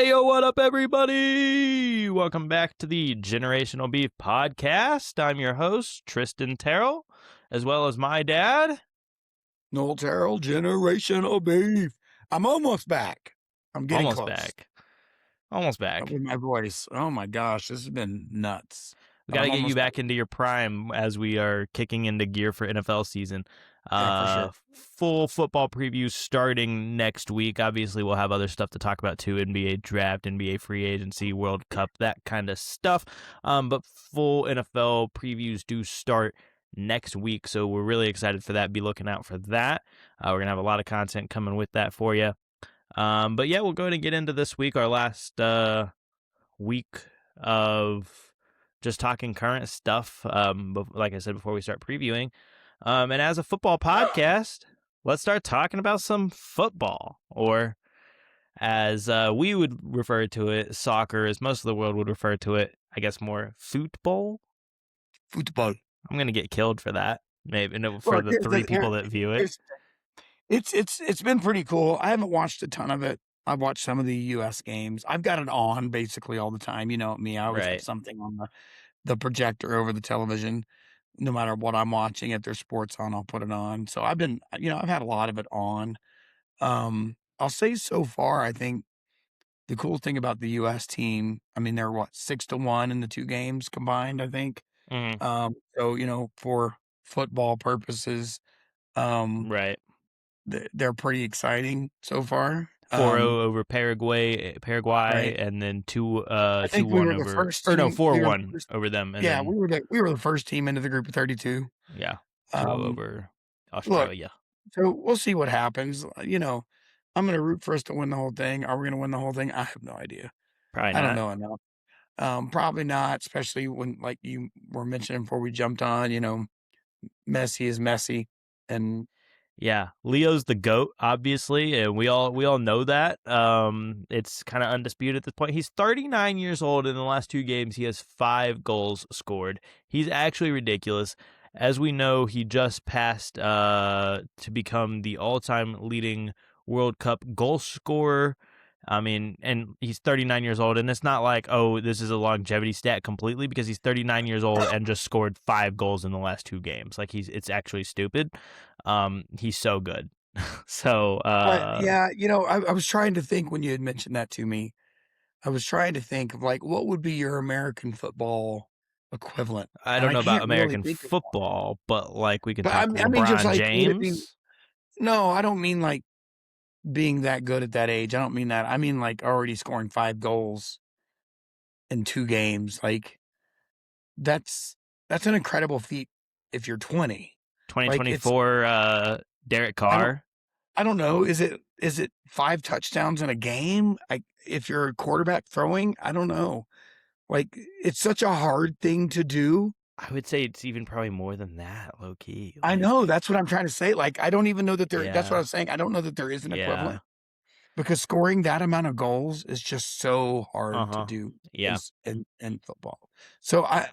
Hey, yo, what up, everybody? Welcome back to the Generational Beef Podcast. I'm your host, Tristan Terrell, as well as my dad, Noel Terrell, Generational Beef. I'm almost back. I'm getting almost close. Almost back. With my voice. Oh my gosh, this has been nuts. We got to get you back into your prime as we are kicking into gear for NFL season. Yeah, for sure. Full football previews starting next week. Obviously, we'll have other stuff to talk about too: NBA draft, NBA free agency, World Cup, that kind of stuff. But full NFL previews do start next week, so we're really excited for that. Be looking out for that. We're gonna have a lot of content coming with that for you. But yeah, we'll go ahead and get into this week, our last week of just talking current stuff, like I said, before we start previewing. And as a football podcast, let's start talking about some football, or as we would refer to it, soccer, as most of the world would refer to it, I guess more football. Football. I'm going to get killed for that, maybe, for the three people that view it. It's been pretty cool. I haven't watched a ton of it. I've watched some of the U.S. games. I've got it on basically all the time. You know me, I always have something on the projector over the television. No matter what I'm watching, if there's sports on, I'll put it on. So I've had a lot of it on. I'll say so far, I think the cool thing about the U.S. team, I mean, they're 6-1 in the two games combined, I think. Mm-hmm. So, for football purposes, right. They're pretty exciting so far. 4-0 over Paraguay, right. and then 2-1 over. 4-1 over them. And yeah, then, we were the first team into the group of 32. Yeah, 2-0 over Australia. Look, so we'll see what happens. I'm going to root for us to win the whole thing. Are we going to win the whole thing? I have no idea. Probably not. I don't know enough. Probably not, especially when, like you were mentioning before we jumped on, Messi is Messi, and yeah, Leo's the GOAT, obviously, and we all know that. It's kind of undisputed at this point. He's 39 years old. In the last two games, he has 5 goals scored. He's actually ridiculous. As we know, he just passed to become the all-time leading World Cup goal scorer. I mean, and he's 39 years old, and it's not like, oh, this is a longevity stat completely, because he's 39 years old and just scored 5 goals in the last 2 games. Like, it's actually stupid. He's so good. So, yeah, I was trying to think when you had mentioned that to me. I was trying to think of, like, what would be your American football equivalent? I don't know about American football, but, like, we can talk LeBron James. No, I don't mean, like, being that good at that age. I don't mean that. I mean, like, already scoring 5 goals in 2 games. Like, that's an incredible feat if you're 20. 2024 Derek Carr. I don't know. Is it 5 touchdowns in a game? If you're a quarterback throwing, I don't know. Like, it's such a hard thing to do. I would say it's even probably more than that, low key. Like, I know, that's what I'm trying to say. Like, I don't even know that there. That's what I was saying. I don't know that there is an equivalent, because scoring that amount of goals is just so hard to do. Yeah, in football. So I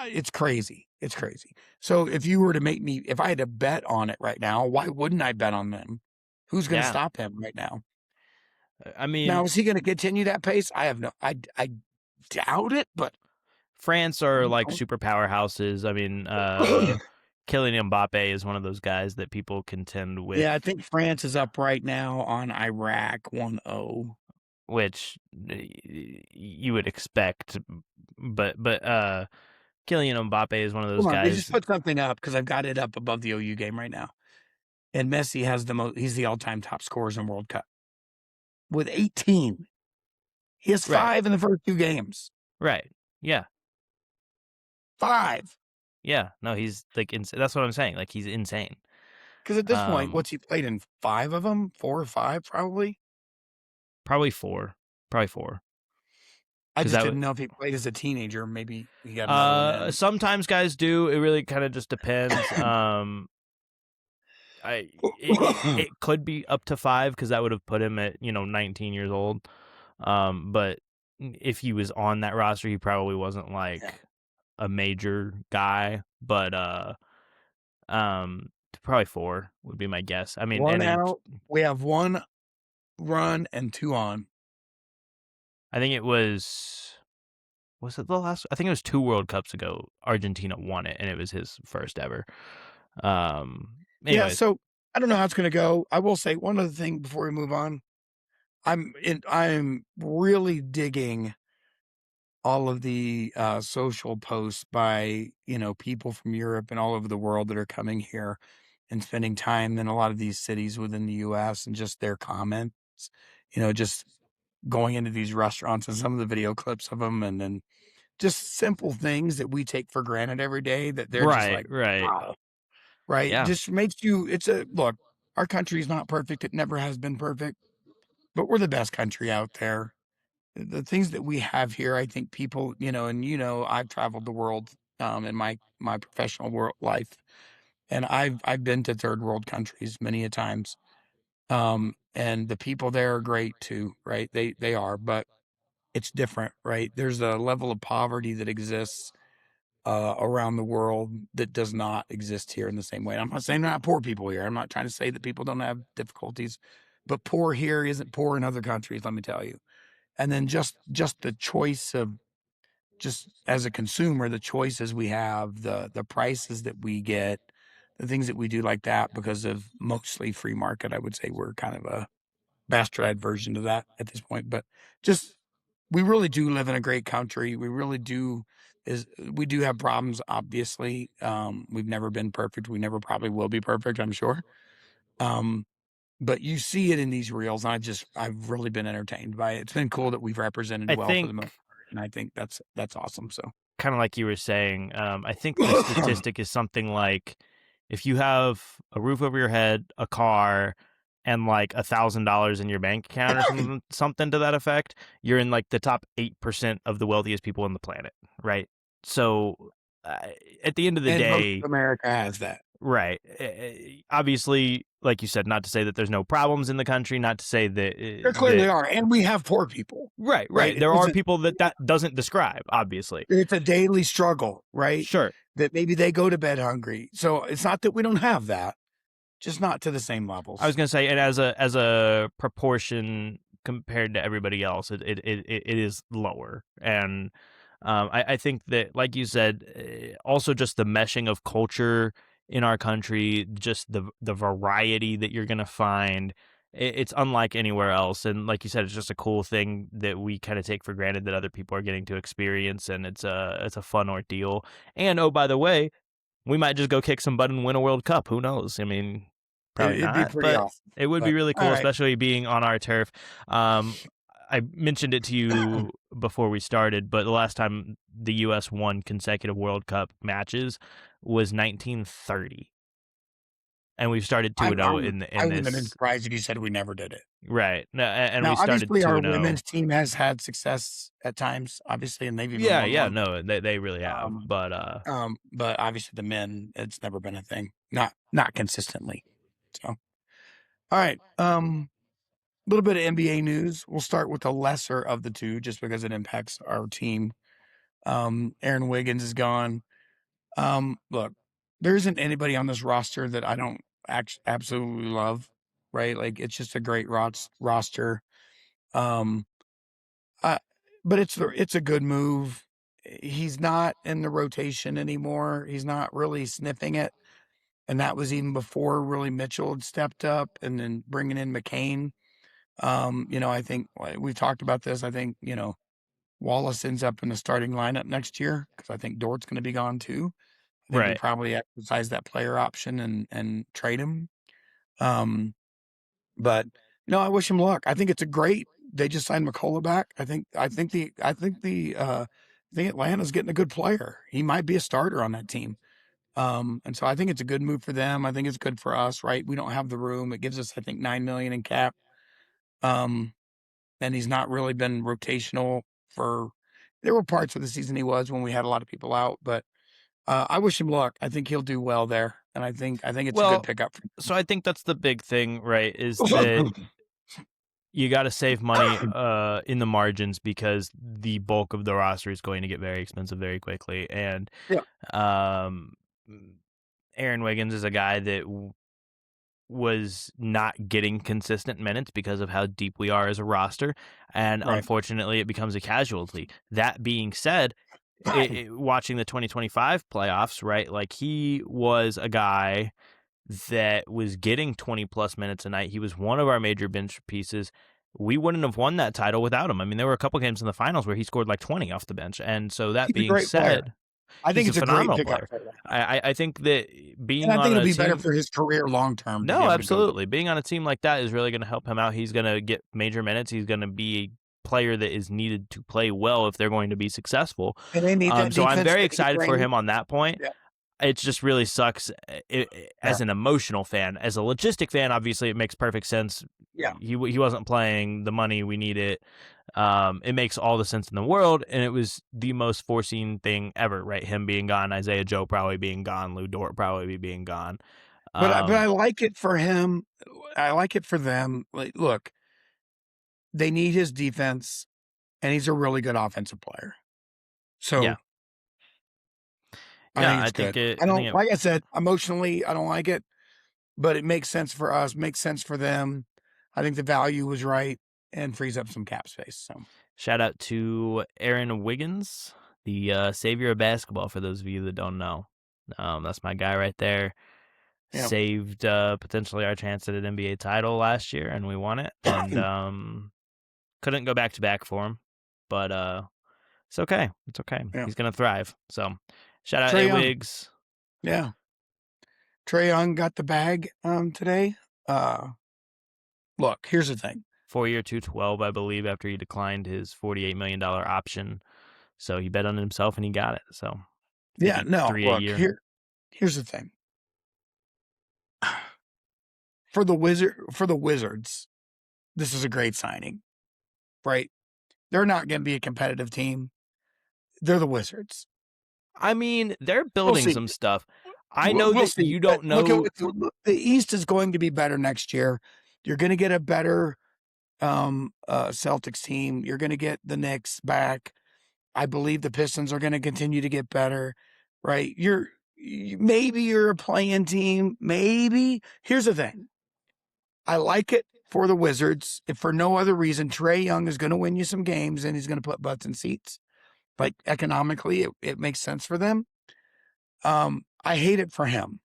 it's crazy. It's crazy. So if you were to if I had to bet on it right now, why wouldn't I bet on them? Who's going to stop him right now? I mean, now, is he going to continue that pace? I doubt it, but France are like super powerhouses. I mean, Kylian Mbappe is one of those guys that people contend with. Yeah, I think France is up right now on Iraq 1-0. Which you would expect, but Kylian Mbappe is one of those guys. They just put something up, because I've got it up above the OU game right now. And Messi has he's the all-time top scorers in World Cup with 18. He has 5 in the first 2 games. Right. Yeah. 5. Yeah. No, he's like, that's what I'm saying. Like, he's insane. Because at this point, what's he played in? 5 of them? 4 or 5, probably? Probably 4. Probably 4. I just didn't know if he played as a teenager. Maybe he got sometimes guys do. It really kind of just depends. It could be up to 5, because that would have put him at 19 years old. But if he was on that roster, he probably wasn't like a major guy. But probably 4 would be my guess. I mean, 1 out. We have 1 run and 2 on. I think it was it the last? I think it was 2 World Cups ago. Argentina won it, and it was his first ever. Yeah, Anyways, so I don't know how it's gonna go. I will say one other thing before we move on. I'm really digging all of the social posts by people from Europe and all over the world that are coming here and spending time in a lot of these cities within the U.S. and just their comments. Just going into these restaurants and some of the video clips of them, and then just simple things that we take for granted every day that they're just right, like, right, wow, right? yeah. Just makes you. It's a look. Our country is not perfect. It never has been perfect, but we're the best country out there. The things that we have here, I think people, and I've traveled the world in my professional world life, and I've been to third world countries many a times. And the people there are great too, right? They are, but it's different, right? There's a level of poverty that exists around the world that does not exist here in the same way. And I'm not saying there are not poor people here. I'm not trying to say that people don't have difficulties, but poor here isn't poor in other countries. Let me tell you. And then just the choice of just as a consumer, the choices we have, the prices that we get, the things that we do like that because of mostly free market. I would say we're kind of a bastardized version of that at this point, but just we really do live in a great country. We really do we do have problems, obviously. We've never been perfect. We never probably will be perfect, I'm sure. Um, but you see it in these reels, and I've really been entertained by it. It's been cool that we've represented I well for think the most part, and I think that's awesome. So kind of like you were saying, I think the statistic is something like if you have a roof over your head, a car, and like $1,000 in your bank account or something to that effect, you're in like the top 8% of the wealthiest people on the planet, right? So uh, at the end of the and most day, of America has that. right? Obviously, like you said, not to say that there's no problems in the country, not to say that There clearly that are, and we have poor people, right, right? right. There are people that that doesn't describe, obviously. It's a daily struggle, right? Sure. That maybe they go to bed hungry. So it's not that we don't have that, just not to the same I was levels. gonna say, and as a proportion compared to everybody else, it is lower, and I think that, like you said, also just the meshing of culture in our country, just the variety that you're gonna find, it's unlike anywhere else, and like you said, it's just a cool thing that we kind of take for granted that other people are getting to experience, and it's a fun ordeal. And oh, by the way, we might just go kick some butt and win a World Cup. Who knows? I mean, probably It'd be not, pretty but awesome. it would be But really all cool, right. especially being on our turf. Um, I mentioned it to you before we started, but the last time the U.S. won consecutive World Cup matches was 1930, and we've started 2 I, and 0 I'm, I in wouldn't have been this. surprised if you said we never did it. Right. No, and Now, we started obviously, 2 our and 0. women's team has had success at times, obviously, and they've even Yeah, won yeah, one. no, they really have, Um, but but obviously, the men, it's never been a thing, not consistently. So, all right. A little bit of NBA news. We'll start with the lesser of the two, just because it impacts our team. Aaron Wiggins is gone. Look, there isn't anybody on this roster that I don't absolutely love, right? Like it's just a great roster. Um, uh, but it's a good move. He's not in the rotation anymore. He's not really sniffing it, and that was even before really Mitchell had stepped up, and then bringing in McCain. I think we've talked about this. I think Wallace ends up in the starting lineup next year because I think Dort's going to be gone too. I think we right. probably exercise that player option and trade him. Um, but I wish him luck. I think it's a great. They just signed McCollum back. I think Atlanta's getting a good player. He might be a starter on that team. And so I think it's a good move for them. I think it's good for us, right? We don't have the room. It gives us, I think, 9 million in cap. Um, and he's not really been rotational for. There were parts of the season he was when we had a lot of people out, but I wish him luck. I think he'll do well there, and I think it's a good Well, pickup. so I think that's the big thing, right? Is that you got to save money in the margins because the bulk of the roster is going to get very expensive very quickly. And Yeah. um, Aaron Wiggins is a guy that was not getting consistent minutes because of how deep we are as a roster, and Right. unfortunately it becomes a casualty. That being said, watching the 2025 playoffs, right, like he was a guy that was getting 20 plus minutes a night. He was one of our major bench pieces. We wouldn't have won that title without him. I mean, there were a couple games in the finals where he scored like 20 off the bench. And so that He's a being great player. said, I think he's a it's a great phenomenal pickup player. for them. I think that And being I think on it'll a be better team, for his career long term to be no, able to go. absolutely. Being on a team like that is really going to help him out. He's going to get major minutes. He's going to be a player that is needed to play well if they're going to be successful. And they need that So I'm defense very that he excited for brings. him on that point. Yeah. It just really sucks as an emotional fan. As a logistic fan, obviously it makes perfect sense. Yeah. He wasn't playing the money we needed. It makes all the sense in the world, and it was the most foreseen thing ever, right? Him being gone, Isaiah Joe probably being gone, Lou Dort probably being gone. But I like it for him. I like it for them. Like, look, they need his defense, and he's a really good offensive player. So yeah, I think it's good. I don't, like I said, emotionally, I don't like it, but it makes sense for us, makes sense for them. I think the value was right and frees up some cap space. So shout out to Aaron Wiggins, the savior of basketball. For those of you that don't know, that's my guy right there. yeah. Saved potentially our chance at an NBA title last year, and we won it. And couldn't go back to back for him, but it's okay. It's okay. Yeah. He's gonna thrive. So shout out Trae A Young. Wiggs. Yeah. Trae Young got the bag today. Look, here's the thing. 4-year, $212, I believe, after he declined his $48 million option. So he bet on himself and he got it. So yeah, no, look, here's the thing. For the Wizards, this is a great signing, right? They're not going to be a competitive team. They're the Wizards. I mean, they're building some stuff. I know we'll that see. you don't know. Look, the East is going to be better next year. You're going to get a better Celtics team. You're going to get the Knicks back. I believe the Pistons are going to continue to get better, right? Maybe you're a playing team. Maybe. Here's the thing. I like it for the Wizards. If for no other reason, Trae Young is going to win you some games and he's going to put butts in seats. Like economically, it makes sense for them. I hate it for him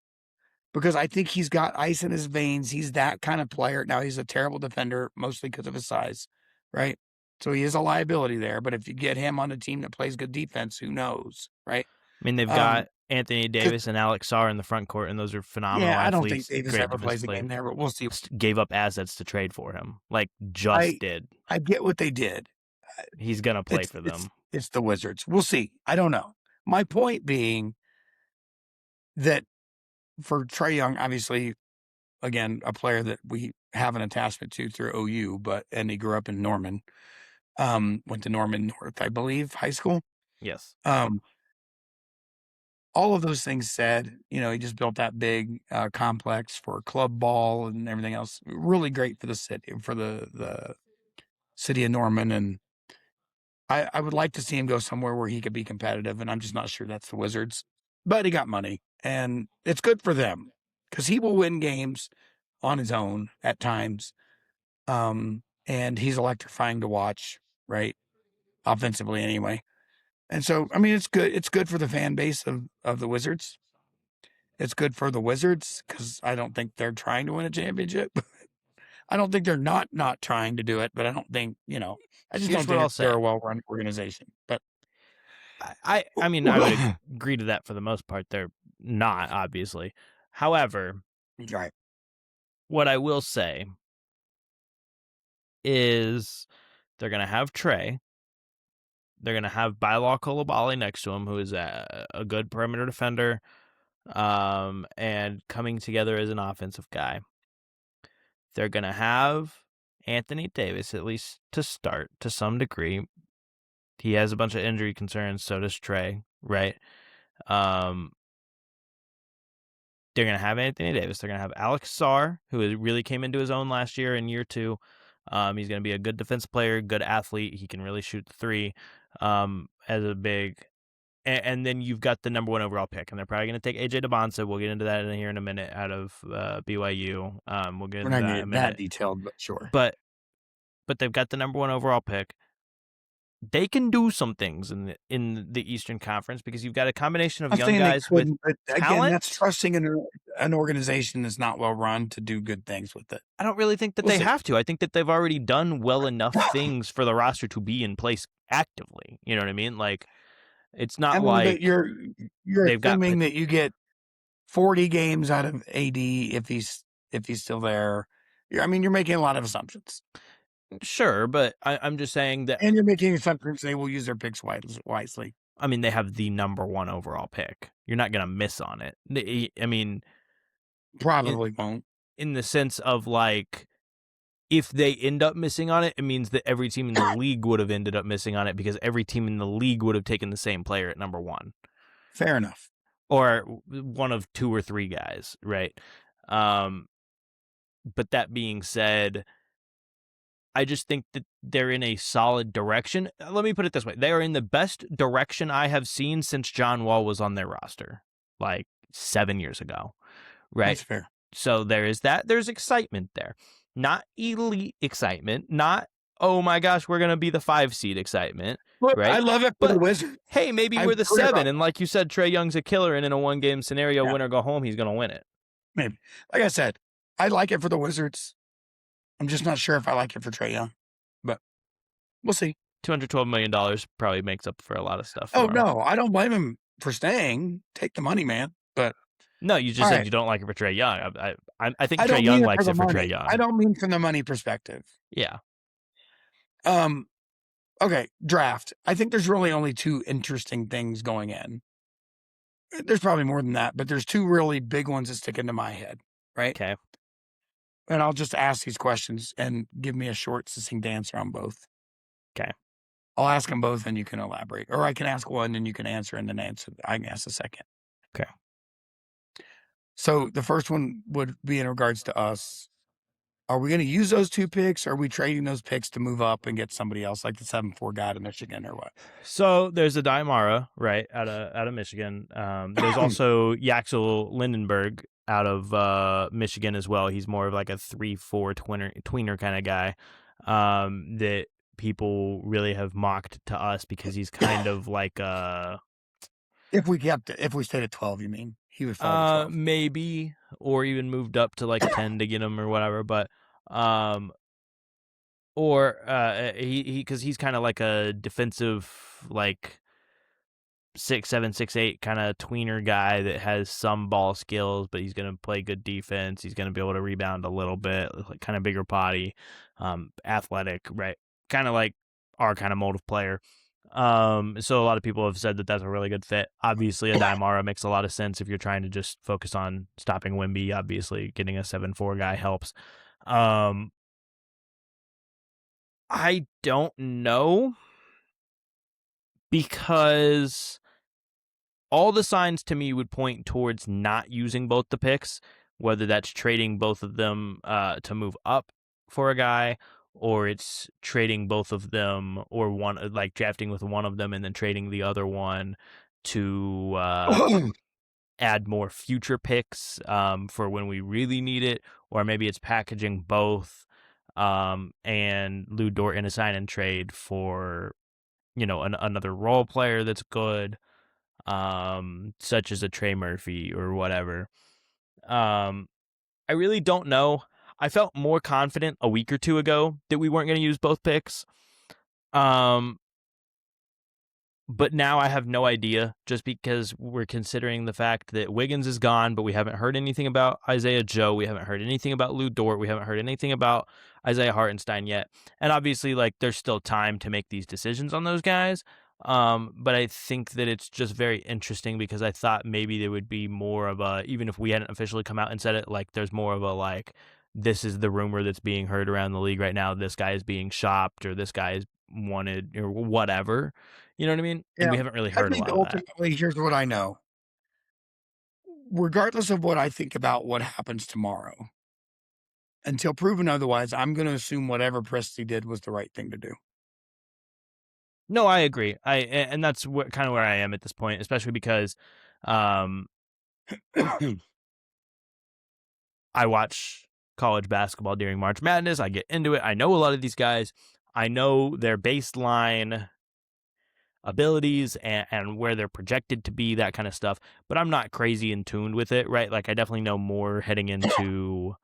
because I think he's got ice in his veins. He's that kind of player. Now he's a terrible defender, mostly because of his size, right? So he is a liability there. But if you get him on a team that plays good defense, who knows, right? I mean, they've got Anthony Davis and Alex Sarr in the front court, and those are phenomenal athletes. I don't think Davis ever plays a game there, but we'll see. Gave up assets to trade for him, did. I get what they did. He's going to play for them. It's the Wizards. We'll see. I don't know. My point being that for Trae Young, obviously, again, a player that we have an attachment to through OU, and he grew up in Norman, went to Norman North, I believe, high school. Yes. All of those things said, he just built that big complex for club ball and everything else. Really great for the city, for the city of Norman. And I would like to see him go somewhere where he could be competitive. And I'm just not sure that's the Wizards, but he got money and it's good for them because he will win games on his own at times. And he's electrifying to watch, right? Offensively anyway. And so, I mean, it's good. It's good for the fan base of the Wizards. It's good for the Wizards because I don't think they're trying to win a championship. I don't think they're not trying to do it, but I don't think, I just don't think they're a well-run organization. But I mean, I would agree to that for the most part. They're not, obviously. However, right. What I will say is they're going to have Trae. They're going to have Bilal Coulibaly next to him, who is a good perimeter defender, and coming together as an offensive guy. They're going to have Anthony Davis, at least to start, to some degree. He has a bunch of injury concerns, so does Trae, right? They're going to have Anthony Davis. They're going to have Alex Sarr, who really came into his own last year in year 2. He's going to be a good defensive player, good athlete. He can really shoot the three as a big. and then you've got the number 1 overall pick, and they're probably going to take AJ DeBonsa. We'll get into that here in a minute out of BYU. We'll get We're into not that in a getting minute. that detailed, but sure. But they've got the number 1 overall pick. They can do some things in the Eastern Conference because you've got a combination of young guys with talent. Again, that's trusting an organization that's not well run to do good things with it. I don't really think that they have to. I think that they've already done well enough things for the roster to be in place actively. You know what I mean? Like, it's not like you're they've got assuming that you get 40 games out of AD if he's still there. You're making a lot of assumptions. Sure, but I'm just saying that, and you're making assumptions they will use their picks wisely. I mean, they have the number 1 overall pick. You're not going to miss on it. I mean, probably won't. In the sense of, like, if they end up missing on it, it means that every team in the league would have ended up missing on it because every team in the league would have taken the same player at number 1. Fair enough. Or one of 2 or 3 guys, right? But that being said, I just think that they're in a solid direction. Let me put it this way. They are in the best direction I have seen since John Wall was on their roster, like 7 years ago, right? That's fair. So there is that. There's excitement there. Not elite excitement, not, oh my gosh, we're going to be the 5 seed excitement. Look, right? I love it for the Wizards. Hey, maybe we're the 7. And like you said, Trae Young's a killer. And in a 1-game scenario, win or go home, he's going to win it. Maybe. Like I said, I like it for the Wizards. I'm just not sure if I like it for Trae Young, but we'll see. $212 million probably makes up for a lot of stuff. No, I don't blame him for staying. Take the money, man. But no, you just said you don't like it for Trae Young. I think Trae Young likes it for Trae Young. I don't mean from the money perspective. Yeah. Okay, draft. I think there's really only 2 interesting things going in. There's probably more than that, but there's 2 really big ones that stick into my head, right? Okay. And I'll just ask these questions and give me a short, succinct answer on both. Okay. I'll ask them both and you can elaborate. Or I can ask one and you can answer and then I can ask the second. Okay. So the first one would be in regards to us. Are we going to use those 2 picks? Or are we trading those picks to move up and get somebody else like the 7-4 guy to Michigan or what? So there's a Daimara, right, out of Michigan. There's also Yaxel Lindenberg out of Michigan as well. He's more of like a 3-4 tweener kind of guy that people really have mocked to us because he's kind of like a... If we stayed at 12, you mean? He would fall to 12. Maybe, or even moved up to like 10 to get him or whatever, but because he's kind of like a defensive, like 6'7", 6'8" kind of tweener guy that has some ball skills, but he's going to play good defense. He's going to be able to rebound a little bit, like kind of bigger body, athletic, right? Kind of like our kind of mold of player. So a lot of people have said that that's a really good fit. Obviously, a Daimara makes a lot of sense if you're trying to just focus on stopping Wemby. Obviously, getting a 7-4 guy helps. I don't know, because all the signs to me would point towards not using both the picks, whether that's trading both of them to move up for a guy, or it's trading both of them, or one, like drafting with one of them and then trading the other one to add more future picks for when we really need it, or maybe it's packaging both and Lou Dort in a sign and trade for, another role player that's good, such as a Trey Murphy or whatever. I really don't know. I felt more confident a week or 2 ago that we weren't going to use both picks. But now I have no idea, just because we're considering the fact that Wiggins is gone, but we haven't heard anything about Isaiah Joe. We haven't heard anything about Lou Dort. We haven't heard anything about Isaiah Hartenstein yet. And obviously, like, there's still time to make these decisions on those guys. But I think that it's just very interesting because I thought maybe there would be more of a, even if we hadn't officially come out and said it, like, there's more of a, like, this is the rumor that's being heard around the league right now. This guy is being shopped, or this guy is wanted, or whatever. You know what I mean? Yeah, and we haven't really heard a lot of that. Ultimately, here's what I know. Regardless of what I think about what happens tomorrow, until proven otherwise, I'm going to assume whatever Presti did was the right thing to do. No, I agree. And that's kind of where I am at this point, especially because I watch college basketball during March Madness. I get into it. I know a lot of these guys. I know their baseline abilities and where they're projected to be, that kind of stuff. But I'm not crazy in tuned with it, right? Like I definitely know more heading into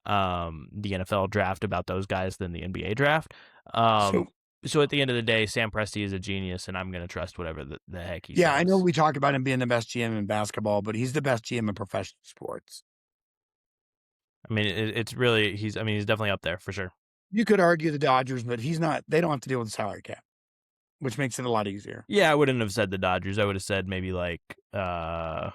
the NFL draft about those guys than the NBA draft. So So at the end of the day, Sam Presti is a genius, and I'm going to trust whatever the heck he yeah, I know says. we talk about him being the best GM in basketball, but he's the best GM in professional sports. I mean, it's really he's definitely up there for sure. You could argue the Dodgers, but he's not. They don't have to deal with the salary cap, which makes it a lot easier. Yeah, I wouldn't have said the Dodgers. I would have said maybe like the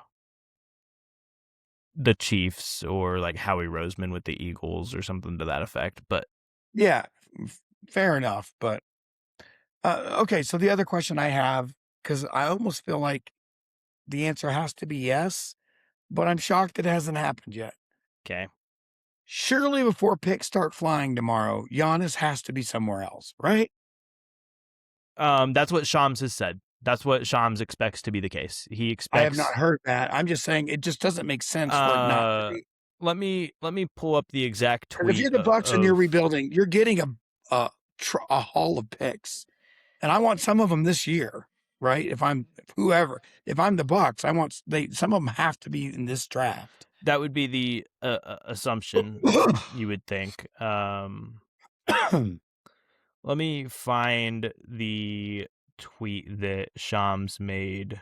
Chiefs or like Howie Roseman with the Eagles or something to that effect. But Yeah, fair enough. But okay, so the other question I have, because I almost feel like the answer has to be yes, but I'm shocked it hasn't happened yet. okay. Surely before picks start flying tomorrow, Giannis has to be somewhere else, right? That's what Shams has said. That's what Shams expects to be the case. He I have not expects. heard that. I'm just saying it just doesn't make sense for it not to be. Let me pull up the exact Because if tweet you're the Bucks and you're of rebuilding, you're getting a haul of picks, and I want some of them this year, right? If I'm the Bucks, I want some of them have to be in this draft. that would be the assumption you would think. Let me find the tweet that Shams made.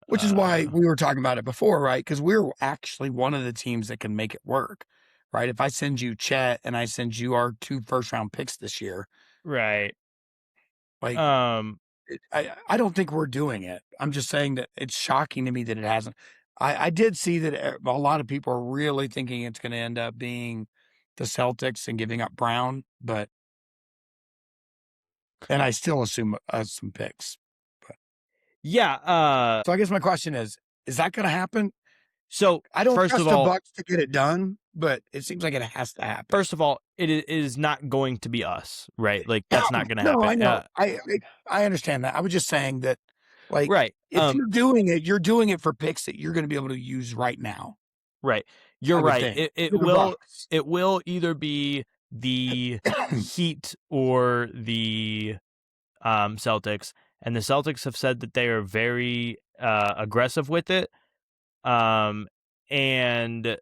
Which is why we were talking about it before, right? Because we're actually one of the teams that can make it work, right? If I send you Chet and I send you our 2 first-round picks this year, right. like I don't think we're doing it. I'm just saying that it's shocking to me that it hasn't. I did see that a lot of people are really thinking it's going to end up being the Celtics and giving up Brown, and I still assume some picks. But, yeah. so I guess my question is that going to happen? So I don't first trust of all, the Bucks to get it done, but it seems like it has to happen. First of all, it is not going to be us, right? Like that's not going to happen. No, I know. I understand that. I was just saying that, like, right. if you're doing it for picks that you're going to be able to use right now. Right. You're right. It will either be the Heat or the Celtics, and the Celtics have said that they are very aggressive with it, and that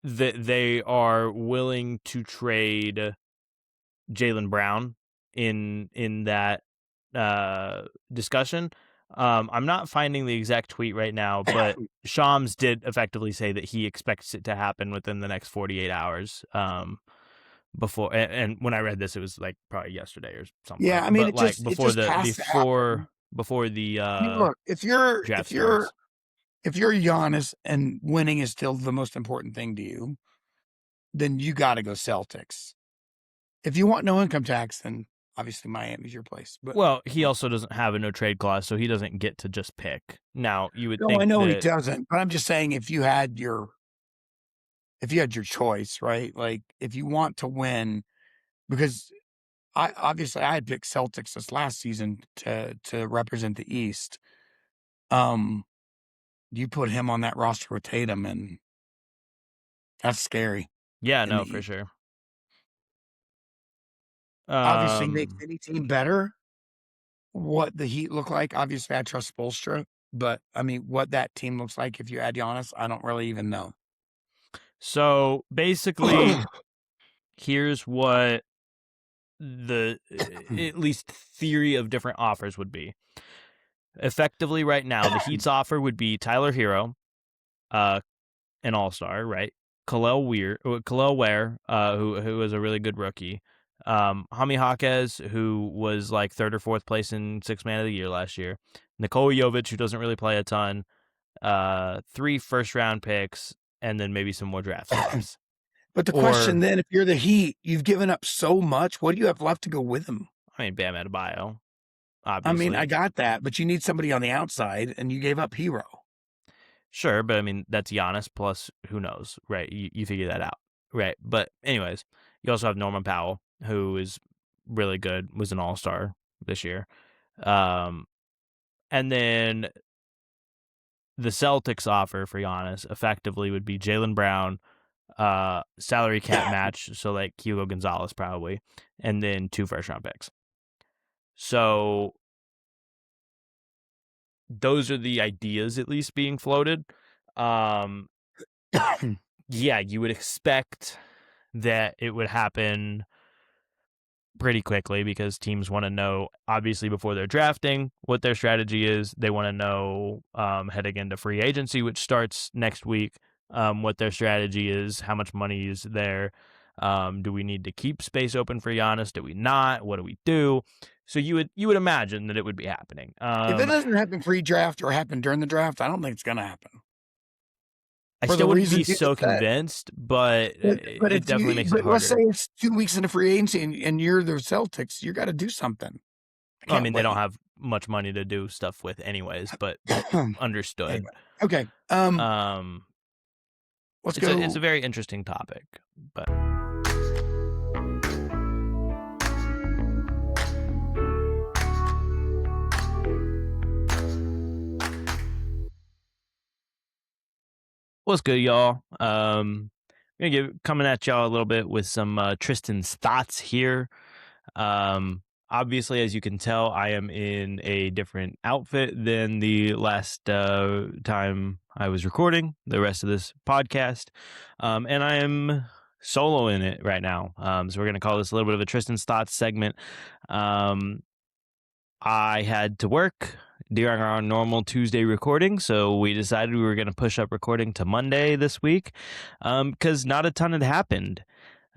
they are willing to trade Jaylen Brown in that discussion. I'm not finding the exact tweet right now, but Shams did effectively say that he expects it to happen within the next 48 hours. Before and when I read this, it was like probably yesterday or something. Yeah, I mean, but like it just has to happen. before the I mean, look, if you're Giannis and winning is still the most important thing to you, then you got to go Celtics. If you want no income tax, then obviously Miami's your place. But well, he also doesn't have a no trade clause, so he doesn't get to just pick. Now you would think I know he doesn't, but I'm just saying if you had your choice, right? Like if you want to win, because I had picked Celtics this last season to represent the East. You put him on that roster with Tatum, and that's scary. Yeah, no, for sure. Obviously makes any team better. What the Heat look like, obviously I trust Spoelstra, but I mean, what that team looks like if you add Giannis, I don't really even know. So basically, here's what the at least theory of different offers would be. Effectively, right now, the Heat's offer would be Tyler Hero, an all-star, right? Khalil Ware, who was a really good rookie. Hami Jaquez, who was like third or fourth place in Sixth Man of the Year last year. Nikola Jovic, who doesn't really play a ton. 3 first-round picks, and then maybe some more draft swaps. But the question then, if you're the Heat, you've given up so much. What do you have left to go with him? I mean, Bam Adebayo, obviously. I mean, I got that, but you need somebody on the outside, and you gave up Hero. Sure, but I mean, that's Giannis plus who knows, right? You figure that out, right? But anyways, you also have Norman Powell, who is really good, was an all-star this year. And then the Celtics offer for Giannis effectively would be Jaylen Brown, salary cap match, so like Hugo Gonzalez probably, and then 2 first-round picks. So those are the ideas at least being floated. Yeah, you would expect that it would happen pretty quickly because teams want to know, obviously, before they're drafting what their strategy is. They want to know heading into free agency, which starts next week, what their strategy is, how much money is there. Do we need to keep space open for Giannis? Do we not? What do we do? So you would imagine that it would be happening. If it doesn't happen pre-draft or happen during the draft, I don't think it's going to happen. I For still the wouldn't be reasons you so just said. convinced, but But it definitely makes it harder. let's say it's 2 weeks into free agency and you're the Celtics, you got to do something. I mean, they don't have much money to do stuff with anyways, but understood. Anyway, okay. Let's go. It's a very interesting topic, but what's good, y'all? I'm gonna coming at y'all a little bit with some Tristan's thoughts here. Obviously, as you can tell, I am in a different outfit than the last time I was recording the rest of this podcast, and I am solo in it right now. So we're gonna call this a little bit of a Tristan's thoughts segment. I had to work during our normal Tuesday recording, so we decided we were going to push up recording to Monday this week because not a ton had happened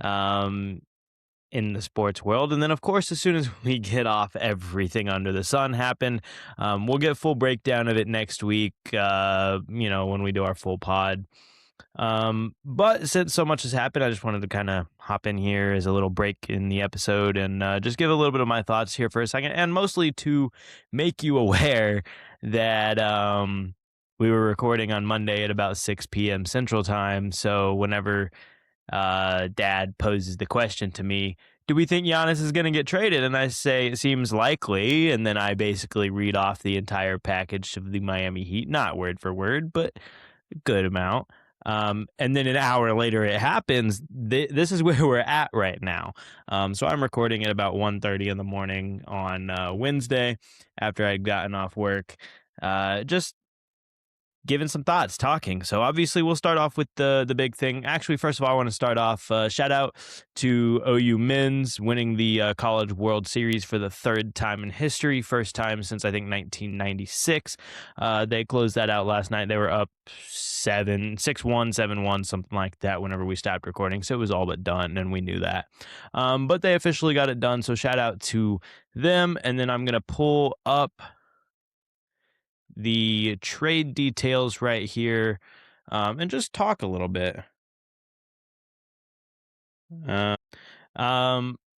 in the sports world. And then, of course, as soon as we get off, everything under the sun happened. We'll get a full breakdown of it next week, when we do our full pod. But since so much has happened, I just wanted to kind of hop in here as a little break in the episode and just give a little bit of my thoughts here for a second, and mostly to make you aware that we were recording on Monday at about 6 p.m. Central Time. So whenever Dad poses the question to me, do we think Giannis is going to get traded? And I say it seems likely, and then I basically read off the entire package of the Miami Heat, not word for word, but a good amount. And then an hour later it happens. This is where we're at right now. So I'm recording at about 1:30 in the morning on Wednesday after I'd gotten off work. Just giving some thoughts, talking. So obviously we'll start off with the big thing. Actually, first of all, I want to start off, shout out to OU men's winning the College World Series for the 3rd time in history, first time since I think 1996. They closed that out last night. They were up 6-1, 7-1, something like that whenever we stopped recording. So it was all but done, and we knew that. But they officially got it done. So shout out to them. And then I'm going to pull up the trade details right here and just talk a little bit.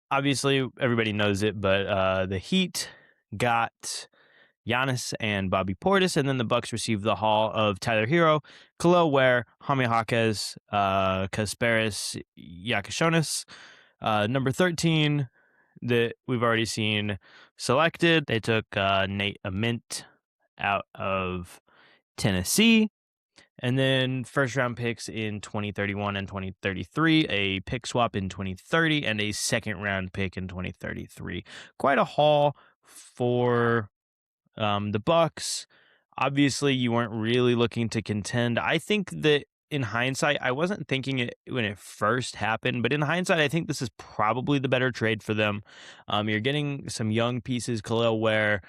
Obviously, everybody knows it, but the Heat got Giannis and Bobby Portis, and then the Bucks received the haul of Tyler Hero, Khalil Ware, Jaime Jaquez, Kasparis Yakashonis, number 13 that we've already seen selected. They took Nate Amint out of Tennessee, and then first round picks in 2031 and 2033, a pick swap in 2030, and a second round pick in 2033. Quite a haul for the Bucks. Obviously, you weren't really looking to contend. I think that in hindsight, I wasn't thinking it when it first happened, but in hindsight, I think this is probably the better trade for them. You're getting some young pieces, Khalil Ware,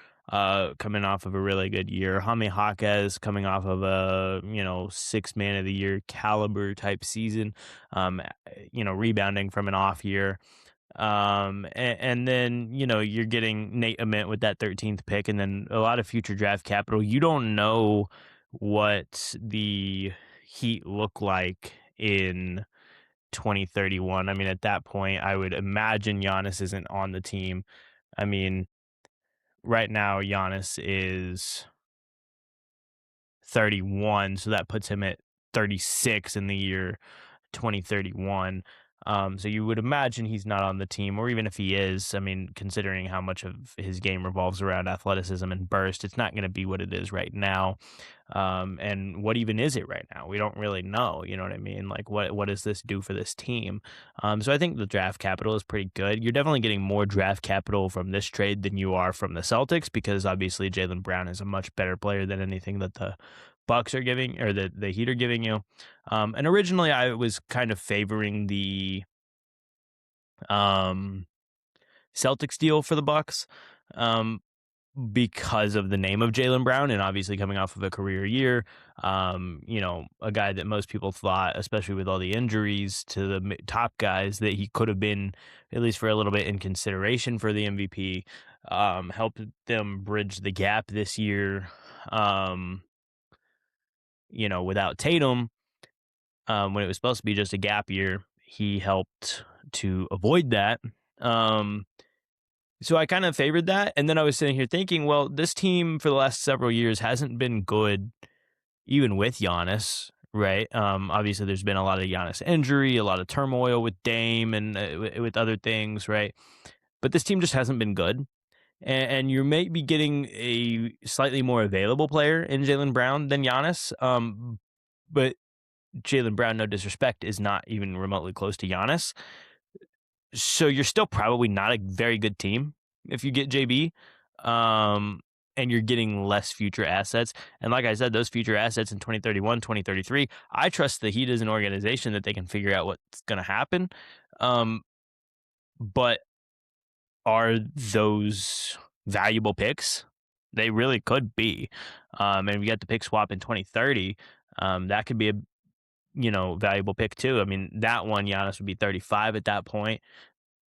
coming off of a really good year, Jaime Jaquez coming off of a 6th man of the year caliber type season, rebounding from an off year. And then, you're getting Nate Amint with that 13th pick, and then a lot of future draft capital. You don't know what the Heat look like in 2031. I mean, at that point, I would imagine Giannis isn't on the team. I mean, right now, Giannis is 31, so that puts him at 36 in the year 2031. So you would imagine he's not on the team, or even if he is, I mean, considering how much of his game revolves around athleticism and burst, it's not going to be what it is right now. And what even is it right now? We don't really know. You know what I mean? Like, what does this do for this team? So I think the draft capital is pretty good. You're definitely getting more draft capital from this trade than you are from the Celtics, because obviously Jaylen Brown is a much better player than anything that the Bucks are giving, or the Heat are giving you. And originally I was kind of favoring the um, Celtics deal for the Bucks. Because of the name of Jaylen Brown, and obviously coming off of a career year, a guy that most people thought, especially with all the injuries to the top guys, that he could have been, at least for a little bit, in consideration for the MVP, helped them bridge the gap this year, without Tatum, when it was supposed to be just a gap year. He helped to avoid that. So I kind of favored that. And then I was sitting here thinking, well, this team for the last several years hasn't been good, even with Giannis, right? Obviously, there's been a lot of Giannis injury, a lot of turmoil with Dame and with other things, right? But this team just hasn't been good. And you may be getting a slightly more available player in Jaylen Brown than Giannis. But Jaylen Brown, no disrespect, is not even remotely close to Giannis. So you're still probably not a very good team if you get JB, and you're getting less future assets. And like I said, those future assets in 2031, 2033, I trust the Heat as an organization that they can figure out what's going to happen. But are those valuable picks? They really could be. And if you get the pick swap in 2030, that could be a valuable pick too. I mean, that one, Giannis would be 35 at that point.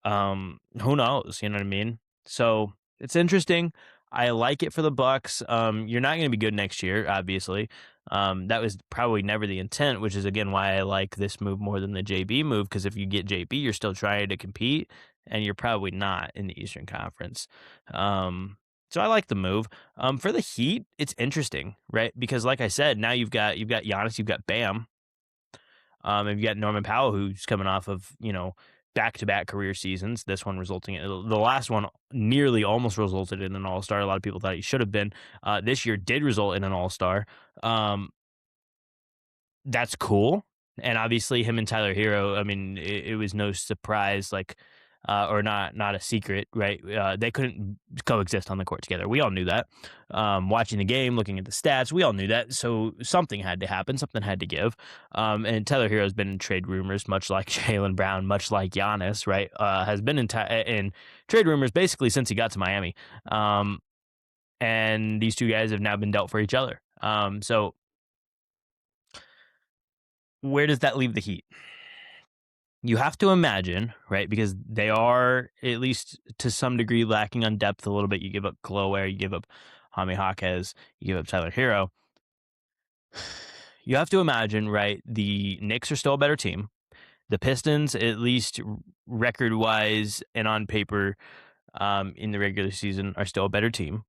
Who knows? You know what I mean? So it's interesting. I like it for the Bucks. You're not going to be good next year, obviously. That was probably never the intent, which is again why I like this move more than the JB move. Because if you get JB, you're still trying to compete, and you're probably not in the Eastern Conference. So I like the move. For the Heat, it's interesting, right? Because like I said, now you've got Giannis, you've got Bam. And you've got Norman Powell, who's coming off of, back-to-back career seasons. This one resulting in the last one nearly almost resulted in an All-Star. A lot of people thought he should have been. This year did result in an All-Star. That's cool. And obviously him and Tyler Hero, I mean, it was no surprise, like, or not a secret, right? They couldn't coexist on the court together. We all knew that. Watching the game, looking at the stats, we all knew that. So something had to happen. Something had to give. And Tyler Hero has been in trade rumors, much like Jaylen Brown, much like Giannis, right? Has been in trade rumors basically since he got to Miami. And these two guys have now been dealt for each other. So where does that leave the Heat? You have to imagine, right, because they are, at least to some degree, lacking on depth a little bit. You give up Kalower, you give up Jaime Jaquez, you give up Tyler Hero. You have to imagine, right, the Knicks are still a better team. The Pistons, at least record-wise and on paper in the regular season, are still a better team.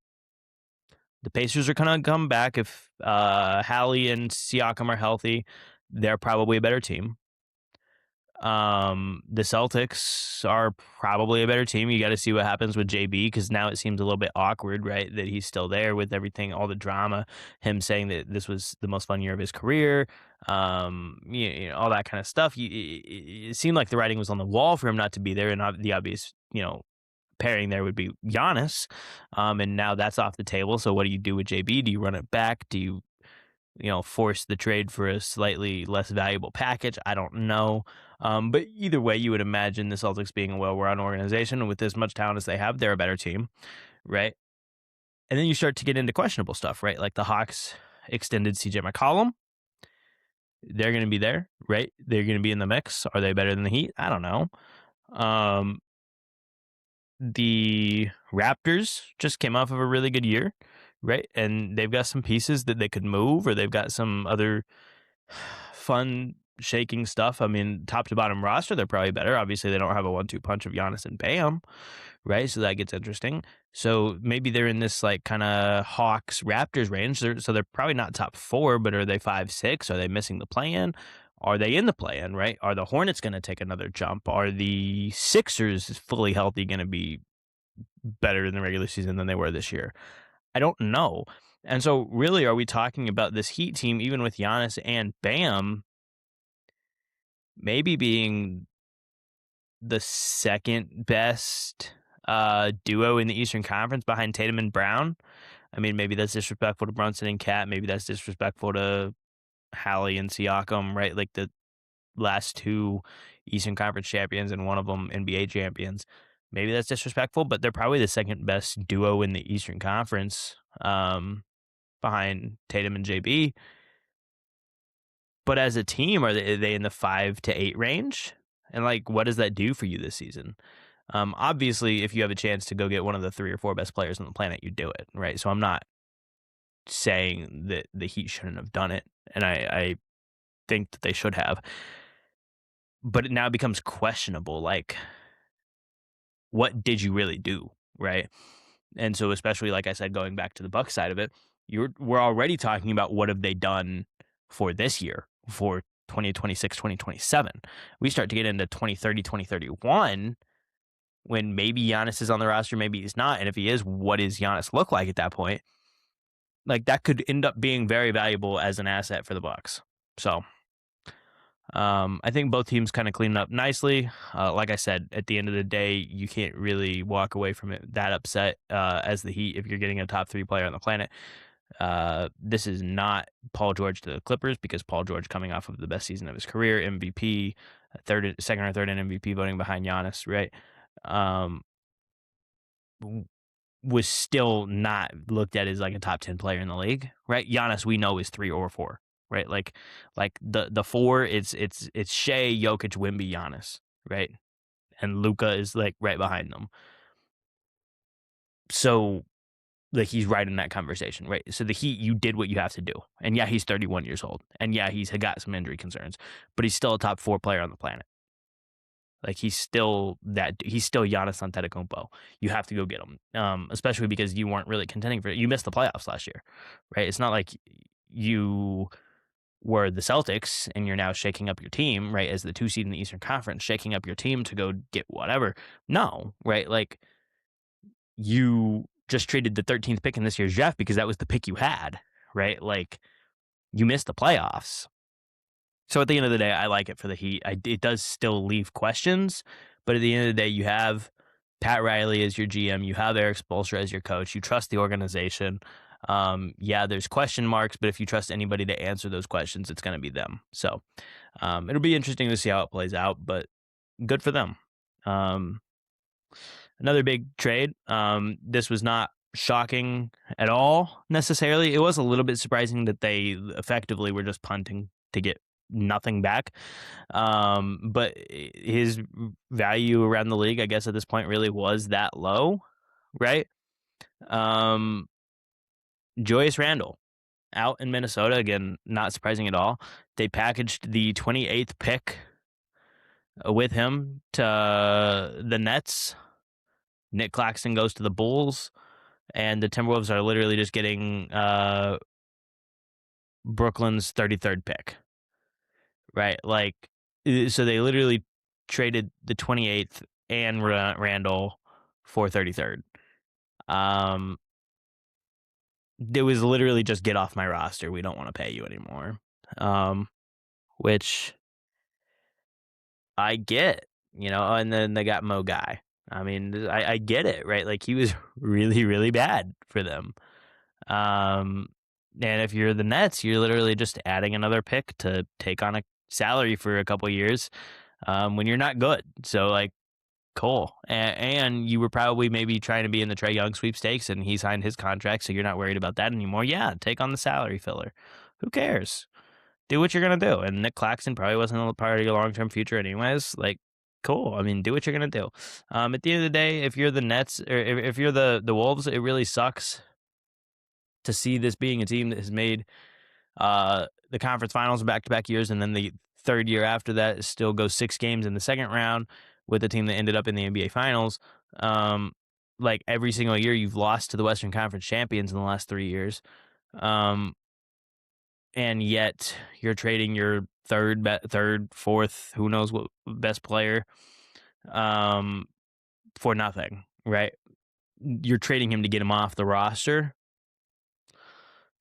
The Pacers are going to come back if Hallie and Siakam are healthy. They're probably a better team. The Celtics are probably a better team. You got to see what happens with JB, because now it seems a little bit awkward, right? That he's still there with everything, all the drama, him saying that this was the most fun year of his career, all that kind of stuff. It seemed like the writing was on the wall for him not to be there, and the obvious, pairing there would be Giannis, and now that's off the table. So what do you do with JB? Do you run it back? Do you force the trade for a slightly less valuable package? I don't know. But either way, you would imagine the Celtics being a well-run organization, and with as much talent as they have, they're a better team, right? And then you start to get into questionable stuff, right? Like the Hawks extended CJ McCollum. They're going to be there, right? They're going to be in the mix. Are they better than the Heat? I don't know. The Raptors just came off of a really good year, right? And they've got some pieces that they could move, or they've got some other fun shaking stuff. I mean, top to bottom roster, they're probably better. Obviously, they don't have a 1-2 punch of Giannis and Bam, right? So that gets interesting. So maybe they're in this like kind of Hawks Raptors range. So they're probably not top 4, but are they 5-6? Are they missing the play-in? Are they in the play-in, right? Are the Hornets going to take another jump? Are the Sixers fully healthy going to be better in the regular season than they were this year? I don't know. And so really, are we talking about this Heat team, even with Giannis and Bam, maybe being the second best duo in the Eastern Conference behind Tatum and Brown? I mean, maybe that's disrespectful to Brunson and Cat. Maybe that's disrespectful to Hallie and Siakam, right? Like the last two Eastern Conference champions and one of them NBA champions. Maybe that's disrespectful, but they're probably the second best duo in the Eastern Conference behind Tatum and JB. But as a team, are they in the 5 to 8 range? And like, what does that do for you this season? Obviously, if you have a chance to go get one of the 3 or 4 best players on the planet, you do it, right? So I'm not saying that the Heat shouldn't have done it, and I think that they should have. But it now becomes questionable, like, what did you really do, right? And so, especially like I said, going back to the Bucks side of it, we're already talking about what have they done for this year, for 2026, 2027. We start to get into 2030, 2031, when maybe Giannis is on the roster, maybe he's not. And if he is, what does Giannis look like at that point? Like, that could end up being very valuable as an asset for the Bucks. So I think both teams kind of cleaned up nicely. Like I said, at the end of the day, you can't really walk away from it that upset as the Heat if you're getting a top 3 player on the planet. This is not Paul George to the Clippers, because Paul George, coming off of the best season of his career, MVP, second or third in MVP voting behind Giannis, right? Was still not looked at as like a top 10 player in the league, right? Giannis, we know, is 3 or 4, right? Like the 4, it's Shea, Jokic, Wemby, Giannis, right? And Luka is like right behind them. So like, he's right in that conversation, right? So the Heat, you did what you have to do. And yeah, he's 31 years old. And yeah, he's got some injury concerns, but he's still a top 4 player on the planet. Like, he's still Giannis Antetokounmpo. You have to go get him, especially because you weren't really contending for it. You missed the playoffs last year, right? It's not like you were the Celtics and you're now shaking up your team, right, as the 2 seed in the Eastern Conference, shaking up your team to go get whatever. No, right? Like, you just traded the 13th pick in this year's draft because that was the pick you had, right? Like, you missed the playoffs. So at the end of the day, I like it for the Heat. It does still leave questions, but at the end of the day, you have Pat Riley as your GM. You have Eric Spoelstra as your coach. You trust the organization. Yeah, there's question marks, but if you trust anybody to answer those questions, it's going to be them. So it'll be interesting to see how it plays out, but good for them. Another big trade. This was not shocking at all necessarily. It was a little bit surprising that they effectively were just punting to get nothing back. But his value around the league, I guess, at this point really was that low, right? Julius Randle out in Minnesota, again, not surprising at all. They packaged the 28th pick with him to the Nets. Nick Claxton goes to the Bulls, and the Timberwolves are literally just getting Brooklyn's 33rd pick. Right, like, so they literally traded the 28th and Randall for 33rd. It was literally just, get off my roster. We don't want to pay you anymore. Which I get, and then they got Mo Guy. I mean, I get it, right? Like, he was really, really bad for them. And if you're the Nets, you're literally just adding another pick to take on a salary for a couple years when you're not good. So, like, cool. And you were probably maybe trying to be in the Trae Young sweepstakes, and he signed his contract, so you're not worried about that anymore. Yeah, take on the salary filler. Who cares? Do what you're going to do. And Nick Claxton probably wasn't a part of your long-term future anyways. Like, cool. I mean, do what you're going to do. At the end of the day, if you're the Nets, or if you're the Wolves, it really sucks to see this being a team that has made the conference finals back-to-back years, and then the third year after that still goes 6 games in the second round with a team that ended up in the NBA Finals. Like, every single year, you've lost to the Western Conference champions in the last 3 years. and yet you're trading your third, fourth, who knows what best player, for nothing, right? You're trading him to get him off the roster.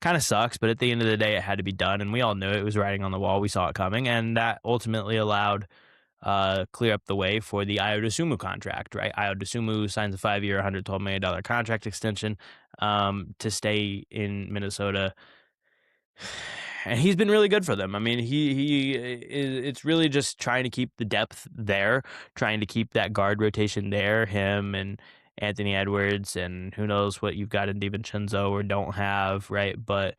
Kind of sucks, but at the end of the day, it had to be done, and we all knew it was writing on the wall. We saw it coming, and that ultimately allowed clear up the way for the Ayo Dosunmu contract, right? Ayo Dosunmu signs a 5-year, $112 million contract extension to stay in Minnesota. And he's been really good for them. I mean, it's really just trying to keep the depth there, trying to keep that guard rotation there, him and Anthony Edwards, and who knows what you've got in DiVincenzo or don't have, right? But,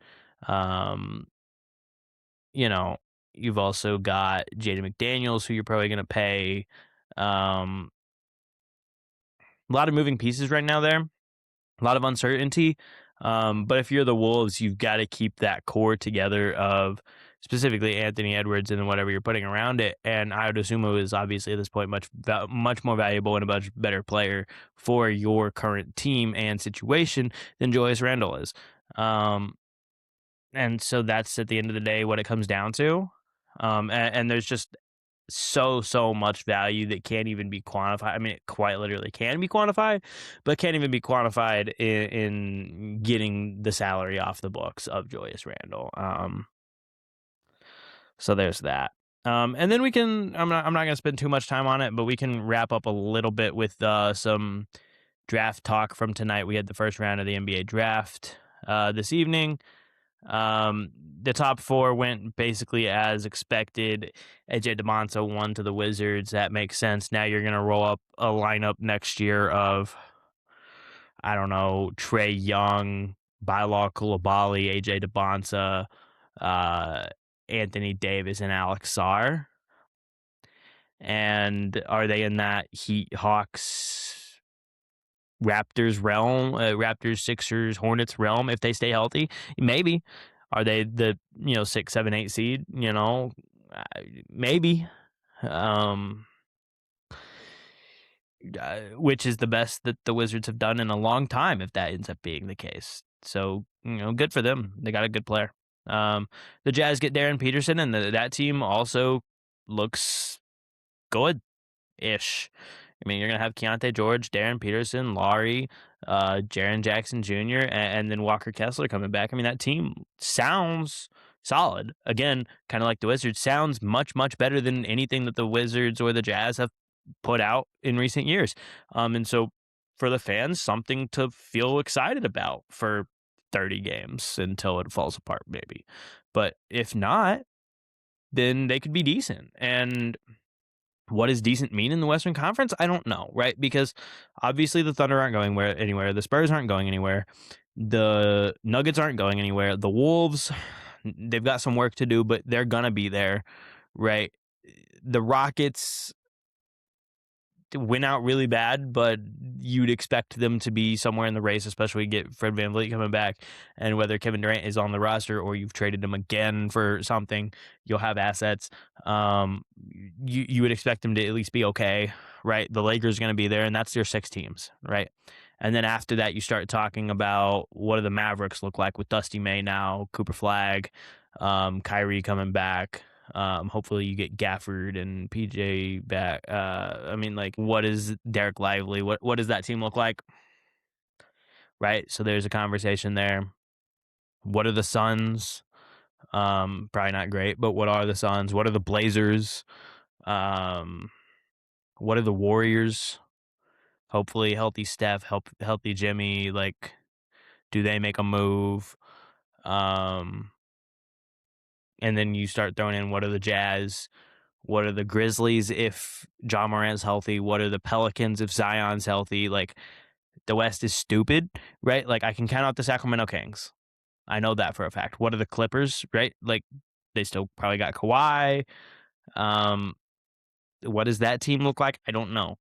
you've also got Jaden McDaniels, who you're probably going to pay. A lot of moving pieces right now there, a lot of uncertainty. But if you're the Wolves, you've got to keep that core together of specifically Anthony Edwards and whatever you're putting around it. And Ayo Dosunmu is obviously at this point much more valuable and a much better player for your current team and situation than Julius Randle is. And so that's at the end of the day what it comes down to. And there's just so much value that can't even be quantified. I mean, it quite literally can be quantified, but can't even be quantified in getting the salary off the books of Julius Randle. So there's that. And then we can, I'm not going to spend too much time on it, but we can wrap up a little bit with some draft talk from tonight. We had the first round of the NBA draft this evening. The top four went basically as expected. AJ DeMonta won to the Wizards. That makes sense. Now you're going to roll up a lineup next year of, I don't know, Trae Young, Bilal Coulibaly, AJ DeMonta, Anthony Davis, and Alex Sarr. And are they in that Heat, Hawks, Raptors realm, Raptors, Sixers, Hornets realm if they stay healthy? Maybe. Are they the 6, 7, 8 seed? Maybe. Which is the best that the Wizards have done in a long time if that ends up being the case. So good for them. They got a good player. The Jazz get Darren Peterson, and that team also looks good-ish. I mean, you're going to have Keontae George, Darren Peterson, Laurie, Jaren Jackson Jr., and then Walker Kessler coming back. I mean, that team sounds solid. Again, kind of like the Wizards, sounds much, much better than anything that the Wizards or the Jazz have put out in recent years. And so for the fans, something to feel excited about for 30 games until it falls apart, maybe. But if not, then they could be decent. And what does decent mean in the Western Conference? I don't know, right? Because obviously the Thunder aren't going anywhere. The Spurs aren't going anywhere. The Nuggets aren't going anywhere. The Wolves, they've got some work to do, but they're going to be there, right? The Rockets went out really bad, but you'd expect them to be somewhere in the race, especially get Fred VanVleet coming back. And whether Kevin Durant is on the roster or you've traded him again for something, you'll have assets. You would expect them to at least be okay, right? The Lakers are going to be there, and that's your 6 teams, right? And then after that, you start talking about what do the Mavericks look like with Dusty May now, Cooper Flagg, Kyrie coming back. Hopefully you get Gafford and PJ back. What is Derek Lively? What does that team look like? Right. So there's a conversation there. What are the Suns? Probably not great, but what are the Suns? What are the Blazers? What are the Warriors? Hopefully healthy Steph, healthy Jimmy. Like, do they make a move? And then you start throwing in what are the Jazz? What are the Grizzlies if Ja Morant's healthy? What are the Pelicans if Zion's healthy? Like, the West is stupid, right? Like, I can count out the Sacramento Kings. I know that for a fact. What are the Clippers, right? Like, they still probably got Kawhi. What does that team look like? I don't know,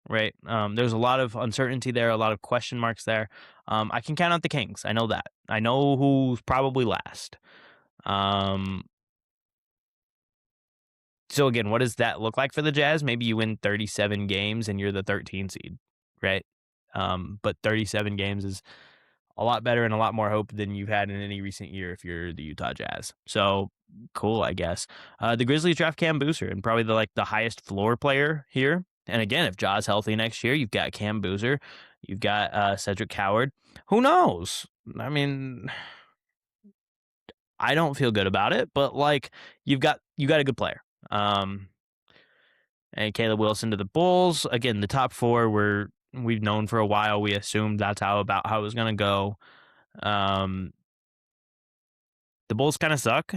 right? There's a lot of uncertainty there, a lot of question marks there. I can count out the Kings. I know that. I know who's probably last. So again, what does that look like for the Jazz? Maybe you win 37 games and you're the 13 seed, right? But 37 games is a lot better and a lot more hope than you've had in any recent year if you're the Utah Jazz. So cool, I guess. The Grizzlies draft Cam Boozer, and probably the highest floor player here. And again, if Ja's healthy next year, you've got Cam Boozer, you've got Cedric Howard. Who knows? I mean, I don't feel good about it, but like you got a good player. And Caleb Wilson to the Bulls. Again, the top four we've known for a while. We assumed that's how it was going to go. The Bulls kind of suck,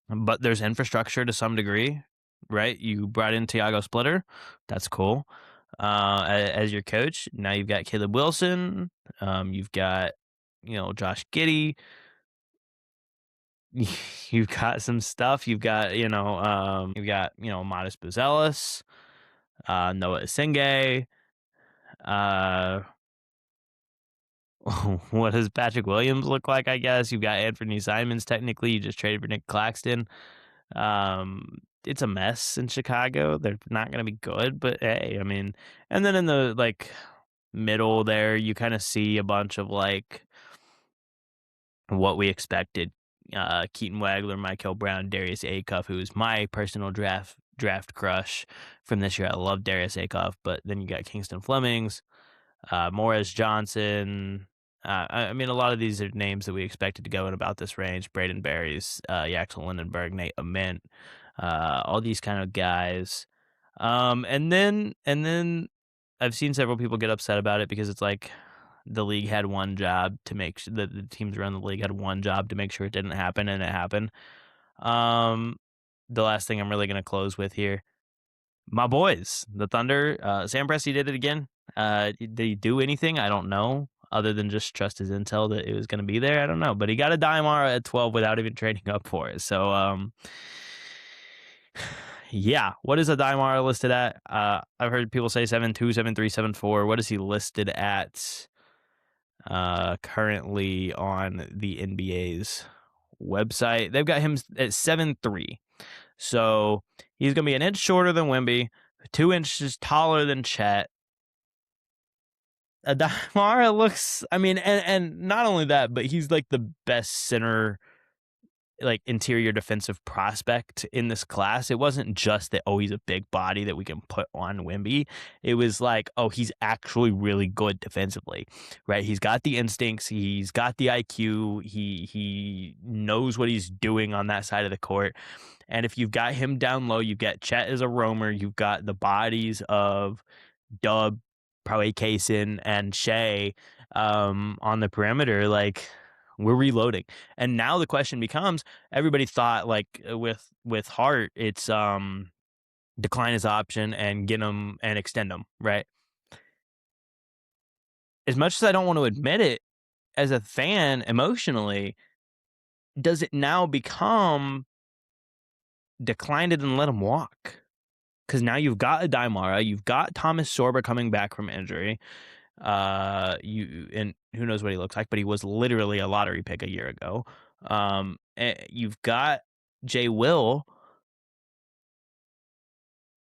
but there's infrastructure to some degree, right? You brought in Tiago Splitter. That's cool. As your coach. Now you've got Caleb Wilson. You've got, Josh Giddey. You've got some stuff. You've got, Modest Buzelis, Noah Isenge. What does Patrick Williams look like? I guess you've got Anthony Simons. Technically, you just traded for Nick Claxton. It's a mess in Chicago. They're not going to be good, but hey, I mean, and then in the middle there, you kind of see a bunch of what we expected. Keaton Wagler, Michael Brown, Darius Acuff, who's my personal draft crush from this year. I love Darius Acuff, but then you got Kingston Flemings, Morris Johnson. I mean, a lot of these are names that we expected to go in about this range. Braden Berries, Yaxel Lindenberg, Nate Ament, all these kind of guys. And then I've seen several people get upset about it because it's like the league had one job to make sure that the teams around the league had one job to make sure it didn't happen, and it happened. The last thing I'm really going to close with here, my boys, the Thunder, Sam Presti did it again. Did he do anything? I don't know, other than just trust his intel that it was going to be there. I don't know, but he got a Daimara at 12 without even trading up for it. So, yeah, what is a Daimara listed at? I've heard people say 7.2, 7.3, 7.4. What is he listed at currently on the NBA's website? They've got him at 7.3. So he's going to be an inch shorter than Wemby, 2 inches taller than Chet. Daimara looks, I mean, and not only that, but he's like the best center, interior defensive prospect in this class. It wasn't just that, he's a big body that we can put on Wemby. It was like, he's actually really good defensively, right? He's got the instincts. He's got the IQ. He knows what he's doing on that side of the court. And if you've got him down low, you've got Chet as a roamer. You've got the bodies of Dub, probably Kaysen, and Shea on the perimeter. We're reloading. And now the question becomes, everybody thought with Hart, it's decline his option and get him and extend him, right? As much as I don't want to admit it, as a fan emotionally, does it now become decline it and let him walk? Because now you've got a Daimara, you've got Thomas Sorber coming back from injury. And who knows what he looks like, but he was literally a lottery pick a year ago. And you've got Jay Will,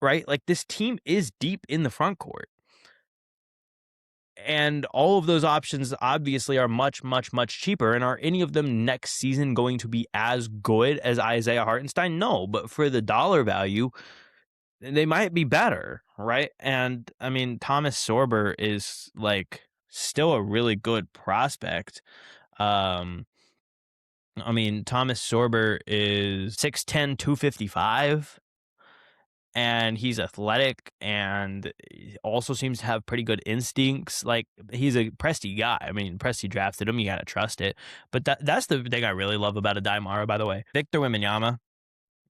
right? This team is deep in the front court. And all of those options obviously are much, much, much cheaper. And are any of them next season going to be as good as Isaiah Hartenstein? No, but for the dollar value, they might be better, right? And I mean, Thomas Sorber is still a really good prospect. I mean, Thomas Sorber is 6'10", 255, and he's athletic and also seems to have pretty good instincts. He's a Presti guy. I mean, Presti drafted him. You got to trust it. But that's the thing I really love about a Daimara, by the way. Victor Wembanyama,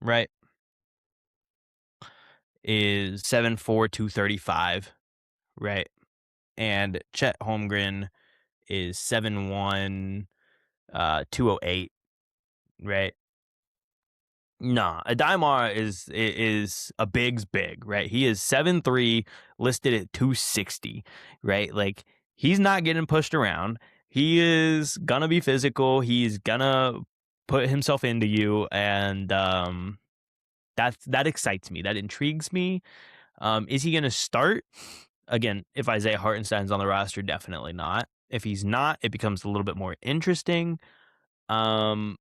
right, is 7'4", 235, right? And Chet Holmgren is 7'1", 208, right? Nah, a Daimara is a big, right? He is 7'3", listed at 260, right? He's not getting pushed around. He is gonna be physical. He's gonna put himself into you, and that excites me. That intrigues me. Is he gonna start? Again, if Isaiah Hartenstein's on the roster, definitely not. If he's not, it becomes a little bit more interesting. I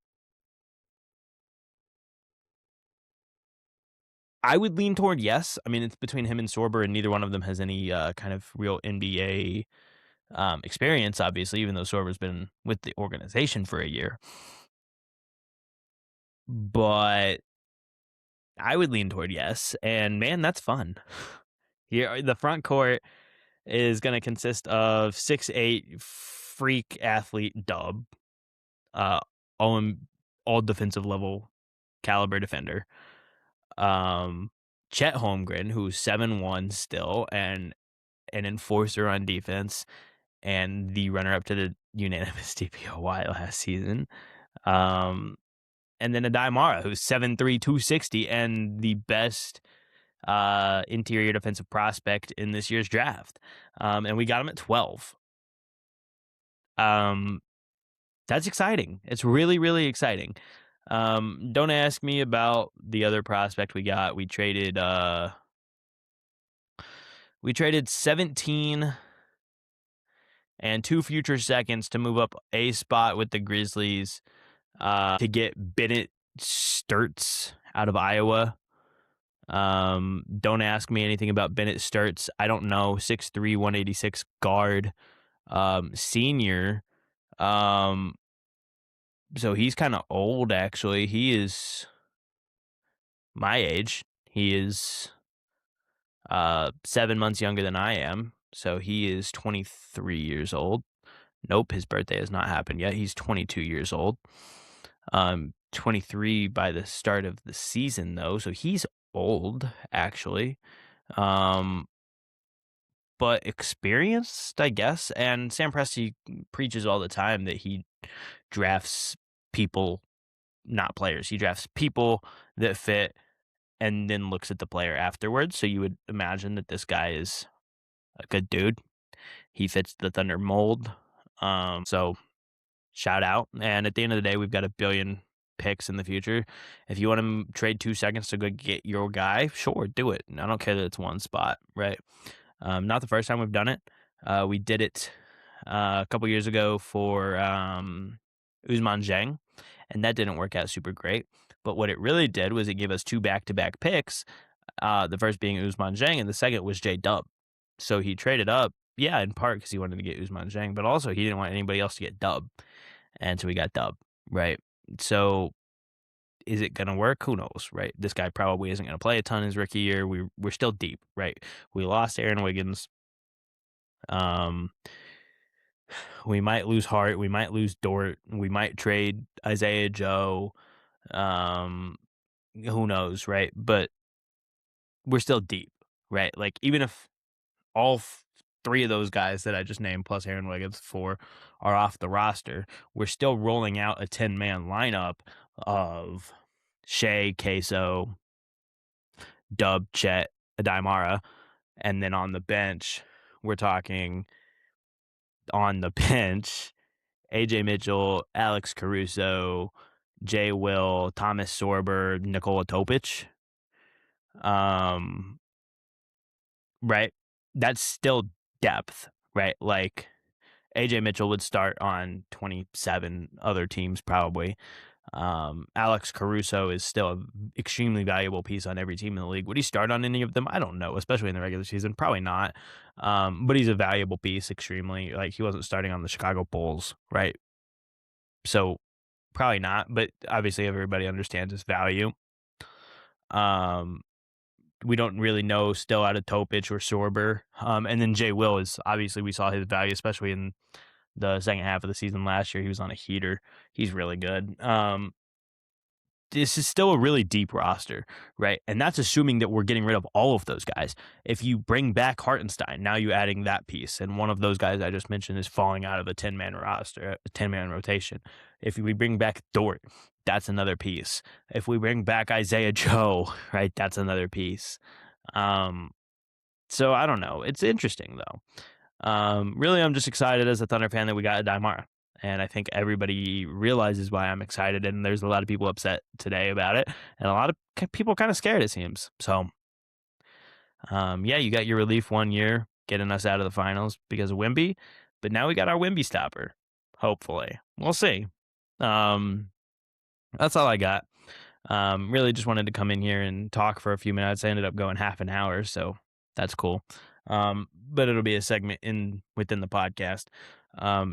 would lean toward yes. I mean, it's between him and Sorber, and neither one of them has any kind of real NBA experience, obviously, even though Sorber's been with the organization for a year. But I would lean toward yes. And man, that's fun. Here, the front court is going to consist of 6'8" freak athlete Dub, uh, all defensive level caliber defender. Chet Holmgren, who's 7'1" still and an enforcer on defense, and the runner-up to the unanimous DPOY last season. And then Adai Mara, who's 7'3", 260, and the best interior defensive prospect in this year's draft. And we got him at 12. That's exciting. It's really, really exciting. Don't ask me about the other prospect we got. We traded 17 and 2 future seconds to move up a spot with the Grizzlies to get Bennett Sturts out of Iowa. Don't ask me anything about Bennett Sturts. I don't know. 6'3", 186 guard, senior. So he's kind of old, actually. He is my age. He is 7 months younger than I am. So he is 23 years old. Nope, his birthday has not happened yet. He's 22 years old. 23 by the start of the season, though. So he's old, actually. But experienced, I guess. And Sam Presti preaches all the time that he drafts people, not players. He drafts people that fit and then looks at the player afterwards. So you would imagine that this guy is a good dude. He fits the Thunder mold. So shout out. And at the end of the day, we've got 1 billion picks in the future. If you want to trade 2 seconds to go get your guy, sure, do it. I don't care that it's one spot, right? Not the first time we've done it. We did it a couple years ago for Ousmane Dieng, and that didn't work out super great. But what it really did was it gave us 2 back-to-back picks, the first being Ousmane Dieng, and the second was J-Dub. So he traded up, yeah, in part because he wanted to get Ousmane Dieng, but also he didn't want anybody else to get Dub. And so we got Dub, right? So is it going to work? Who knows, right? This guy probably isn't going to play a ton his rookie year. We're still deep, right? We lost Aaron Wiggins. We might lose Hart. We might lose Dort. We might trade Isaiah Joe. Who knows, right? But we're still deep, right? Like, even if all 3 of those guys that I just named, plus Aaron Wiggins, 4, are off the roster, we're still rolling out a 10-man lineup of Shea, Queso, Dub, Chet, Adai, and then on the bench, we're talking on the bench, AJ Mitchell, Alex Caruso, Jay Will, Thomas Sorber, Nikola Topic. Right? That's still depth, right? Like, AJ Mitchell would start on 27 other teams probably. Alex Caruso is still an extremely valuable piece on every team in the league. Would he start on any of them? I don't know, especially in the regular season. Probably not. But he's a valuable piece, extremely. Like, he wasn't starting on the Chicago Bulls, right? So probably not, but obviously everybody understands his value. We don't really know still out of Topic or Sorber. And then Jay Will is, obviously, we saw his value, especially in the second half of the season last year. He was on a heater. He's really good. This is still a really deep roster, right? And that's assuming that we're getting rid of all of those guys. If you bring back Hartenstein, now you're adding that piece. And one of those guys I just mentioned is falling out of a 10-man roster, a 10-man rotation. If we bring back Dort, that's another piece. If we bring back Isaiah Joe, right, that's another piece. So I don't know. It's interesting, though. Really, I'm just excited as a Thunder fan that we got Adai Mara. And I think everybody realizes why I'm excited. And there's a lot of people upset today about it. And a lot of people kind of scared, it seems. So, yeah, you got your relief 1 year, getting us out of the finals because of Wemby. But now we got our Wimby stopper. Hopefully. We'll see. That's all I got. Really just wanted to come in here and talk for a few minutes. I ended up going half an hour, so that's cool. But it'll be a segment within the podcast.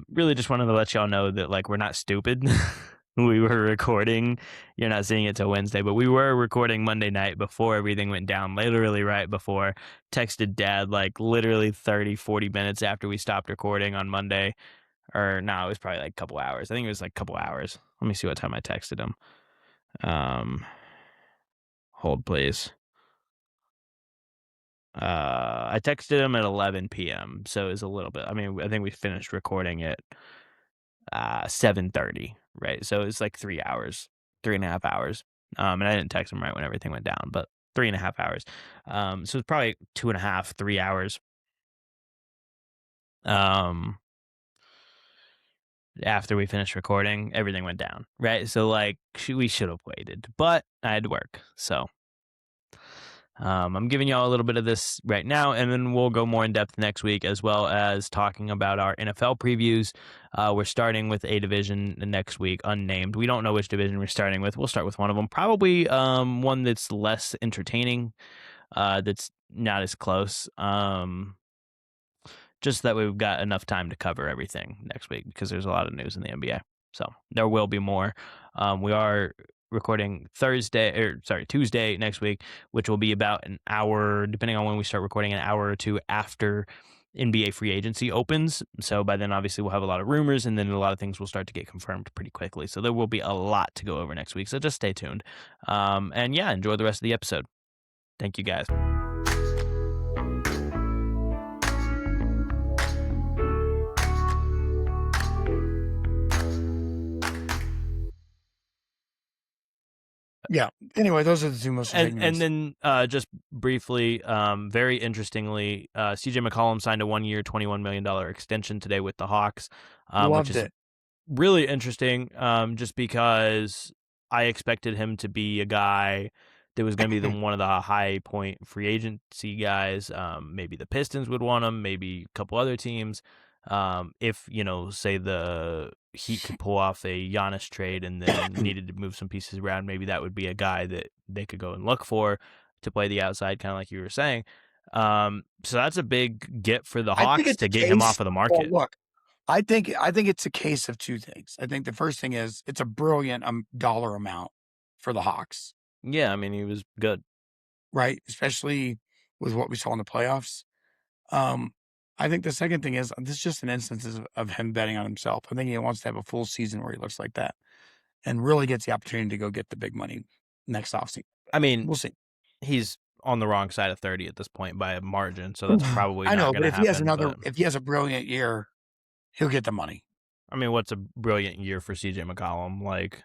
Really just wanted to let y'all know that like we're not stupid. We were recording. You're not seeing it till Wednesday, but we were recording Monday night before everything went down, literally right before. Texted Dad like literally 30, 40 minutes after we stopped recording on Monday. Or no, it was probably like a couple hours. I think it was like a couple hours. Let me see what time I texted him. Hold please. I texted him at 11 p.m. So it was a little bit. I mean, I think we finished recording at 7:30, right? So it's like 3 hours, 3.5 hours. And I didn't text him right when everything went down, but 3.5 hours. So it's probably 2.5, 3 hours. After we finished recording, everything went down, right? So like we should have waited, but I had to work, so. I'm giving y'all a little bit of this right now, and then we'll go more in depth next week, as well as talking about our NFL previews. We're starting with a division next week, unnamed. We don't know which division we're starting with. We'll start with one of them, probably one that's less entertaining, that's not as close. Just that we've got enough time to cover everything next week because there's a lot of news in the NBA. So there will be more. We are recording Tuesday next week, which will be about an hour, depending on when we start recording, an hour or two after NBA free agency opens. So by then, obviously, we'll have a lot of rumors, and then a lot of things will start to get confirmed pretty quickly. So there will be a lot to go over next week. So just stay tuned. And yeah, enjoy the rest of the episode. Thank you, guys. Yeah. Anyway, those are the two most and then just briefly, very interestingly, CJ McCollum signed a 1-year, $21 million extension today with the Hawks, which is really interesting, just because I expected him to be a guy that was going to be one of the high point free agency guys. Maybe the Pistons would want him, maybe a couple other teams. If, say the Heat could pull off a Giannis trade and then needed to move some pieces around, maybe that would be a guy that they could go and look for to play the outside, kind of like you were saying. So that's a big get for the Hawks to get him off of the market. Well, look, I think it's a case of two things. I think the first thing is it's a brilliant dollar amount for the Hawks. Yeah, I mean, he was good. Right, especially with what we saw in the playoffs. I think the second thing is this is just an instance of him betting on himself. I think he wants to have a full season where he looks like that and really gets the opportunity to go get the big money next offseason. I mean, we'll see. He's on the wrong side of 30 at this point by a margin, so that's probably not going to happen. If he has a brilliant year, he'll get the money. I mean, what's a brilliant year for CJ McCollum? Like,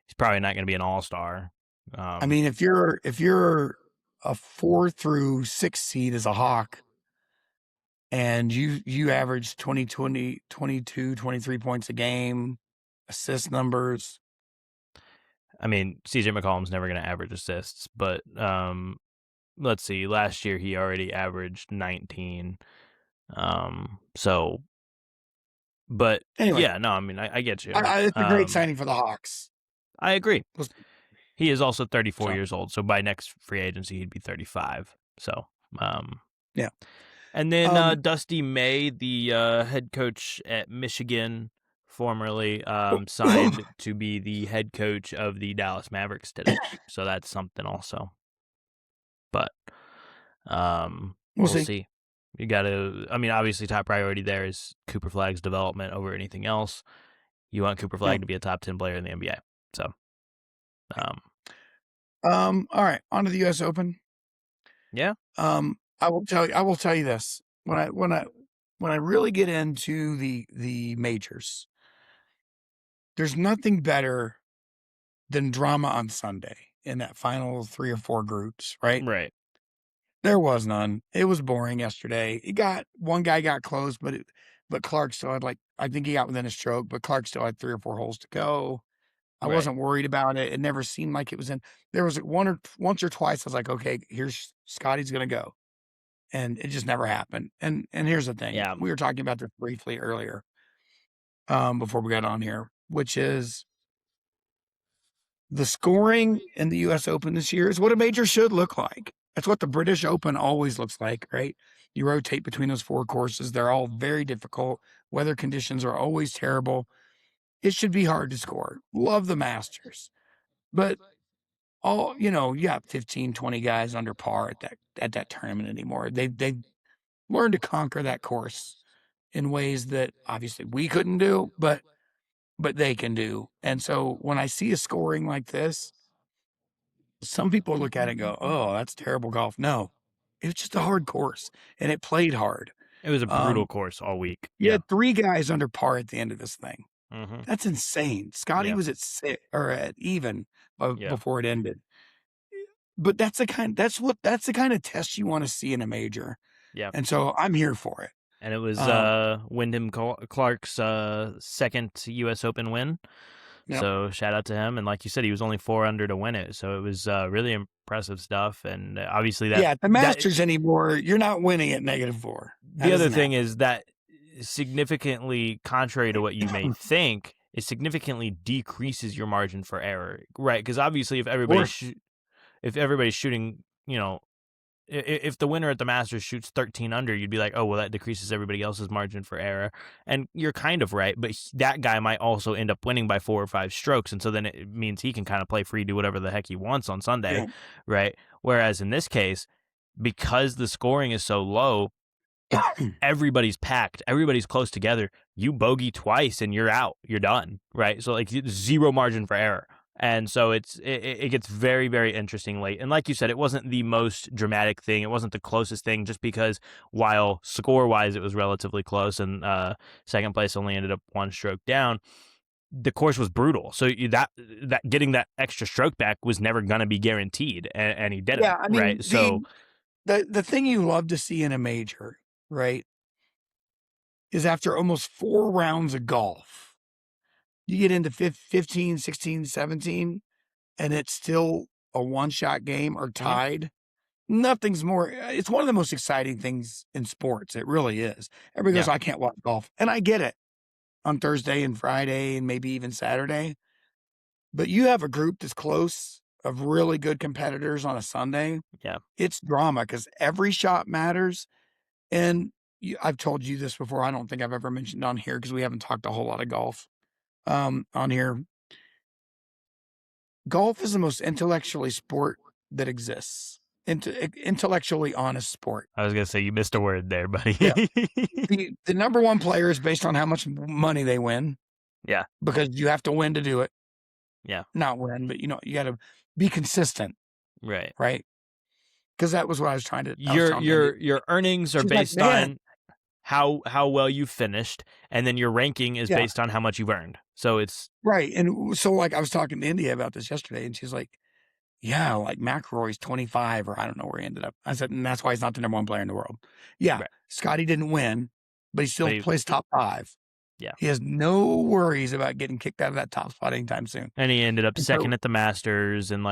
he's probably not going to be an all-star. I mean, if you're a 4 through 6 seed as a Hawk and you average 22, 23 points a game, assist numbers. I mean, CJ McCollum's never going to average assists, but let's see. Last year he already averaged 19. But anyway, yeah, no, I mean, I get you. It's a great signing for the Hawks. I agree. He is also 34 years old, so by next free agency he'd be 35. So, yeah. And then Dusty May, the head coach at Michigan, formerly signed to be the head coach of the Dallas Mavericks today. So that's something also. But we'll see. You got to, I mean, obviously top priority there is Cooper Flagg's development over anything else. You want Cooper Flagg to be a top 10 player in the NBA. So, all right, on to the US Open. Yeah. I will tell you this. When I really get into the majors, there's nothing better than drama on Sunday in that final 3 or 4 groups, right? Right. There was none. It was boring yesterday. One guy got close, but Clark still had I think he got within a stroke, but Clark still had 3 or 4 holes to go. I wasn't worried about it. It never seemed like it was in. There was once or twice I was like, okay, here's Scotty's going to go. and it just never happened. And here's the thing. Yeah. We were talking about this briefly earlier, before we got on here, which is the scoring in the US Open this year is what a major should look like. That's what the British Open always looks like, right? You rotate between those 4 courses. They're all very difficult. Weather conditions are always terrible. It should be hard to score. Love the Masters. But you got 15, 20 guys under par at that tournament anymore. They've learned to conquer that course in ways that obviously we couldn't do, but they can do. And so when I see a scoring like this, some people look at it and go, "Oh, that's terrible golf." No, it was just a hard course, and it played hard. It was a brutal course all week. You Yeah. had 3 guys under par at the end of this thing. Mm-hmm. That's insane. Scotty Yeah. was at 6 or at even Yeah. before it ended. But that's the kind of test you want to see in a major. Yeah. And so I'm here for it. And it was Wyndham Clark's second U.S. Open win. Yep. So shout out to him. And like you said, he was only 4 under to win it. So it was really impressive stuff. And obviously the Masters anymore, you're not winning at -4. The other thing is that significantly contrary to what you may think, it significantly decreases your margin for error, right? Because obviously if everybody's shooting, if the winner at the Masters shoots 13 under, you'd be like, oh, well, that decreases everybody else's margin for error. And you're kind of right, but that guy might also end up winning by 4 or 5 strokes. And so then it means he can kind of play free, do whatever the heck he wants on Sunday, right? Whereas in this case, because the scoring is so low, everybody's packed, everybody's close together. You bogey twice and you're out, you're done, right? So like zero margin for error. And so it gets very, very interesting late. And like you said, it wasn't the most dramatic thing. It wasn't the closest thing, just because while score-wise it was relatively close and second place only ended up 1 stroke down, the course was brutal. So that getting that extra stroke back was never going to be guaranteed, and he didn't. Yeah, I mean, right? So the thing you love to see in a major, right, is after almost 4 rounds of golf, you get into 15, 16, 17, and it's still a one-shot game or tied. Nothing's more. It's one of the most exciting things in sports. It really is. Everybody goes, I can't watch golf. And I get it on Thursday and Friday and maybe even Saturday. But you have a group that's close of really good competitors on a Sunday. Yeah. It's drama because every shot matters. And I've told you this before. I don't think I've ever mentioned on here because we haven't talked a whole lot of golf on here. Golf is the most intellectually sport that exists. Intellectually honest sport. I was going to say, you missed a word there, buddy. Yeah. The number 1 player is based on how much money they win. Yeah. Because you have to win to do it. Yeah. Not win, but you got to be consistent. Right. Right. Because that was what I was trying to. Your earnings are based on how well you finished, and then your ranking is based on how much you've earned. So it's right. And so like I was talking to India about this yesterday, and she's like, yeah, like McIlroy's 25, or I don't know where he ended up. I said, and that's why he's not the number 1 player in the world. Yeah. Right. Scotty didn't win, but he still plays top 5. Yeah. He has no worries about getting kicked out of that top spot anytime soon. And he ended up second at the Masters, and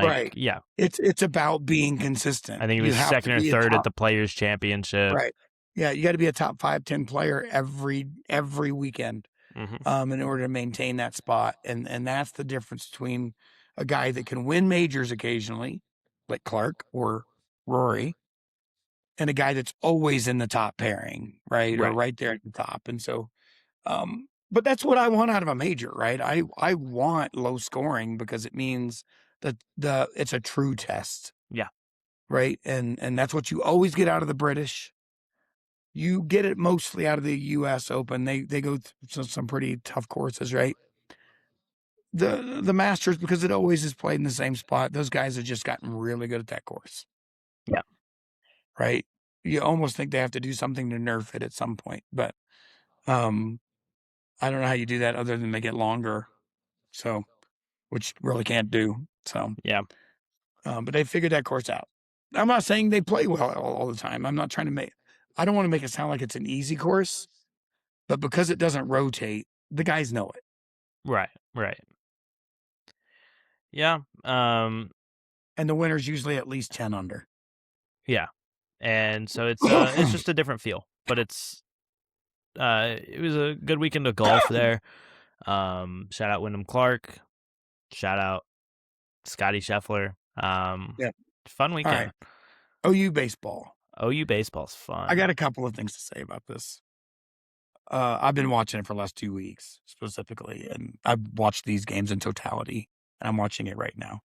it's about being consistent. I think he was second or third at the Players Championship. Right. Yeah, you got to be a top 5, 10 player every weekend in order to maintain that spot. And that's the difference between a guy that can win majors occasionally, like Clark or Rory, and a guy that's always in the top pairing, right? Or right there at the top. And so, but that's what I want out of a major, right? I want low scoring because it means that it's a true test. Yeah. Right. And that's what you always get out of the British. You get it mostly out of the US Open. They go through some pretty tough courses, right? The Masters, because it always is played in the same spot, those guys have just gotten really good at that course. Yeah. Right? You almost think they have to do something to nerf it at some point, but I don't know how you do that other than they get longer. So, which really can't do. So, yeah. But they figured that course out. I'm not saying they play well all the time. I'm not trying to I don't want to make it sound like it's an easy course, but because it doesn't rotate, the guys know it. Right. Yeah. And the winner's usually at least 10 under. Yeah. And so it's just a different feel. But it was a good weekend of golf there. Shout out Wyndham Clark. Shout out Scotty Scheffler. Yeah. Fun All weekend. right. OU baseball. OU baseball's fun. I got a couple of things to say about this. I've been watching it for the last 2 weeks specifically, and I've watched these games in totality, and I'm watching it right now.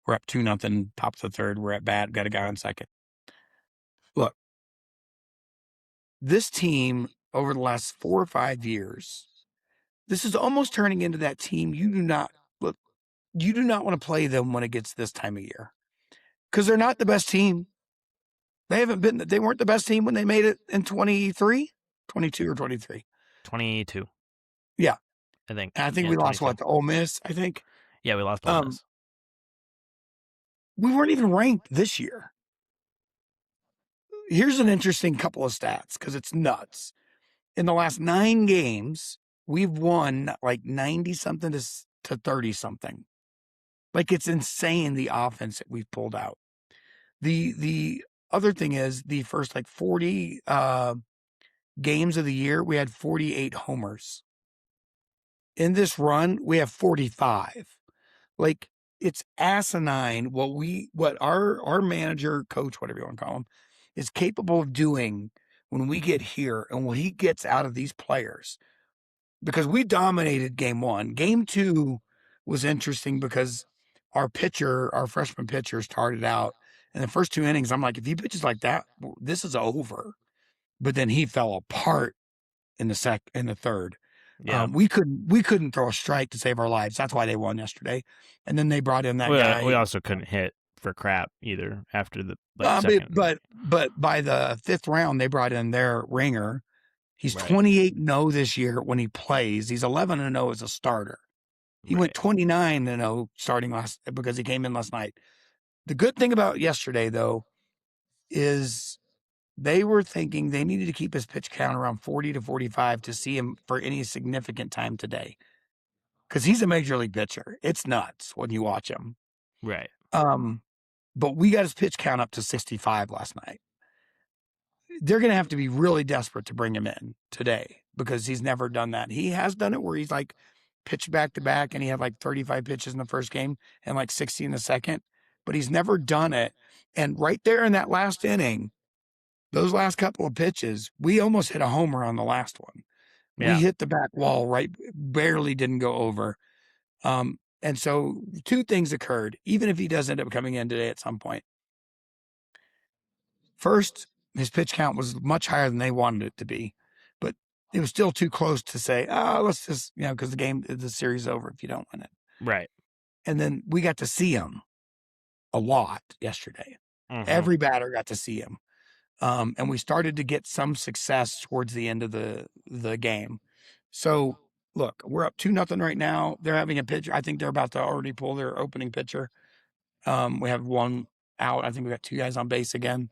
We're up 2-0, top of the third. We're at bat. Got a guy on second. Look, this team over the last 4 or 5 years, this is almost turning into that team you do not want to play them when it gets this time of year because they're not the best team. They weren't the best team when they made it in 23, 22 or 23. 22. Yeah. I think. And I think we lost 22. to Ole Miss, I think. Yeah, we lost to Ole Miss. We weren't even ranked this year. Here's an interesting couple of stats because it's nuts. In the last 9 games, we've won like 90-something to 30-something. Like, it's insane the offense that we've pulled out. The other thing is the first like 40 games of the year, we had 48 homers. In this run, we have 45. Like, it's asinine what our manager, coach, whatever you want to call him, is capable of doing when we get here and what he gets out of these players. Because we dominated game 1. Game 2 was interesting because our freshman pitcher started out in the first 2 innings. I'm like, if he pitches like that, this is over. But then he fell apart in the third. Yeah. We couldn't throw a strike to save our lives. That's why they won yesterday. And then they brought in that guy. We also couldn't hit for crap either after the second. But by the 5th round, they brought in their ringer. He's Right. 28-0 this year when he plays. He's 11-0 as a starter. He went 29-0 starting because he came in last night. The good thing about yesterday, though, is they were thinking they needed to keep his pitch count around 40 to 45 to see him for any significant time today. Because he's a major league pitcher. It's nuts when you watch him. Right. But we got his pitch count up to 65 last night. They're going to have to be really desperate to bring him in today because he's never done that. He has done it where he's like pitched back to back and he had like 35 pitches in the first game and like 60 in the second, but he's never done it. And right there in that last inning, those last couple of pitches, we almost hit a homer on the last one. Yeah. We hit the back wall, right? Barely didn't go over. And so 2 things occurred, even if he does end up coming in today at some point. First, his pitch count was much higher than they wanted it to be, but it was still too close to say, let's just, because the series is over if you don't win it. Right. And then we got to see him a lot yesterday. Mm-hmm. Every batter got to see him. And we started to get some success towards the end of the game. So, look, we're up 2-0 right now. They're having a pitcher. I think they're about to already pull their opening pitcher. We have 1 out. I think we got 2 guys on base again.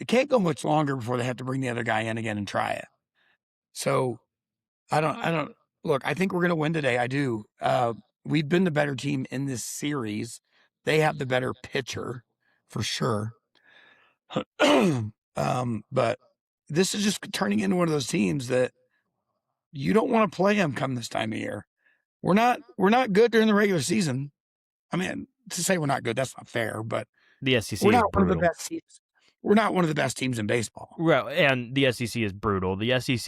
It can't go much longer before they have to bring the other guy in again and try it. So, I don't look, I think we're going to win today. I do. We've been the better team in this series. They have the better pitcher for sure. But this is just turning into one of those teams that you don't want to play them come this time of year. We're not good during the regular season. I mean, to say we're not good, that's not fair, but the SEC we're not is brutal. one of the best teams. We're not one of the best teams in baseball. Right, and the SEC is brutal. The SEC,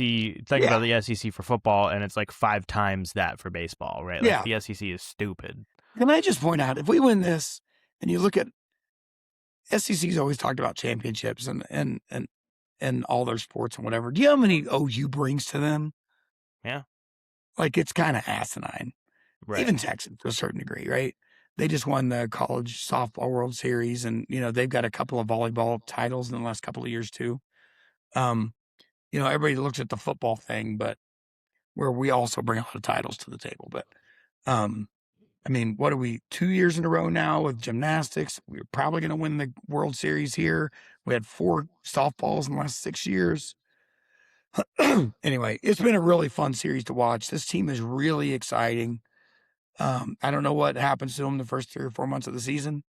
think about the SEC for football, and it's like 5 times that for baseball, right? Like the SEC is stupid. Can I just point out, if we win this, and you look at SEC's always talked about championships and all their sports and whatever. Do you know how many OU brings to them? Yeah. Like, it's kind of asinine. Right. Even Texas to a certain degree, right? They just won the college softball World Series, and, they've got a couple of volleyball titles in the last couple of years too. Everybody looks at the football thing, but where we also bring a lot of titles to the table. But, what are we, 2 years in a row now with gymnastics? We're probably going to win the World Series here. We had 4 softballs in the last 6 years. Anyway, it's been a really fun series to watch. This team is really exciting. I don't know what happens to them the first 3 or 4 months of the season,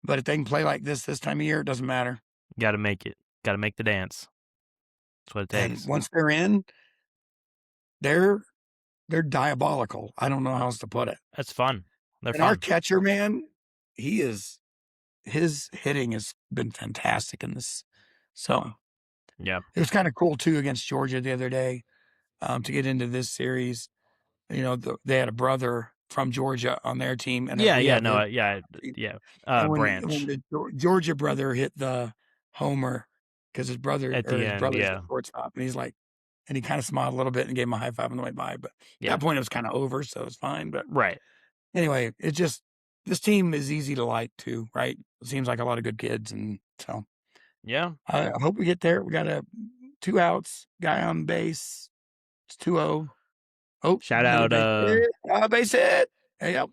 but if they can play like this time of year, it doesn't matter. Got to make it. Got to make the dance. That's what it takes. And once they're in, they're diabolical. I don't know how else to put it. That's fun. They're and fun. Our catcher, man, his hitting has been fantastic in this. So yeah, it was kind of cool too against Georgia the other day to get into this series. You know, they had a brother from Georgia on their team, and yeah. And Branch when the Georgia brother hit the homer because his brother's a shortstop, and he's like, and he kind of smiled a little bit and gave him a high five on the way by. But at that point, it was kind of over, so it's fine. But anyway, it just this team is easy to like too, right? It seems like a lot of good kids, and so yeah. I hope we get there. We got 2 outs, guy on base. It's 2-0. Oh, shout out base hit. Hey, yep.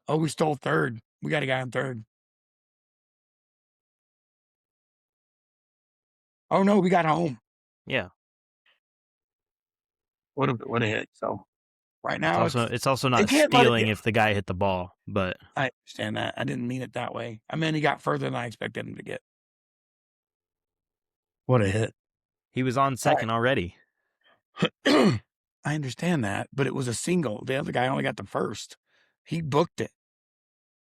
Oh, we stole third. We got a guy on third. Oh no, we got home. Yeah. What a hit. So right now it's also not stealing if the guy hit the ball, but I understand that. I didn't mean it that way. I mean he got further than I expected him to get. What a hit. He was on second already. I understand that, but it was a single. The other guy only got the first. He booked it.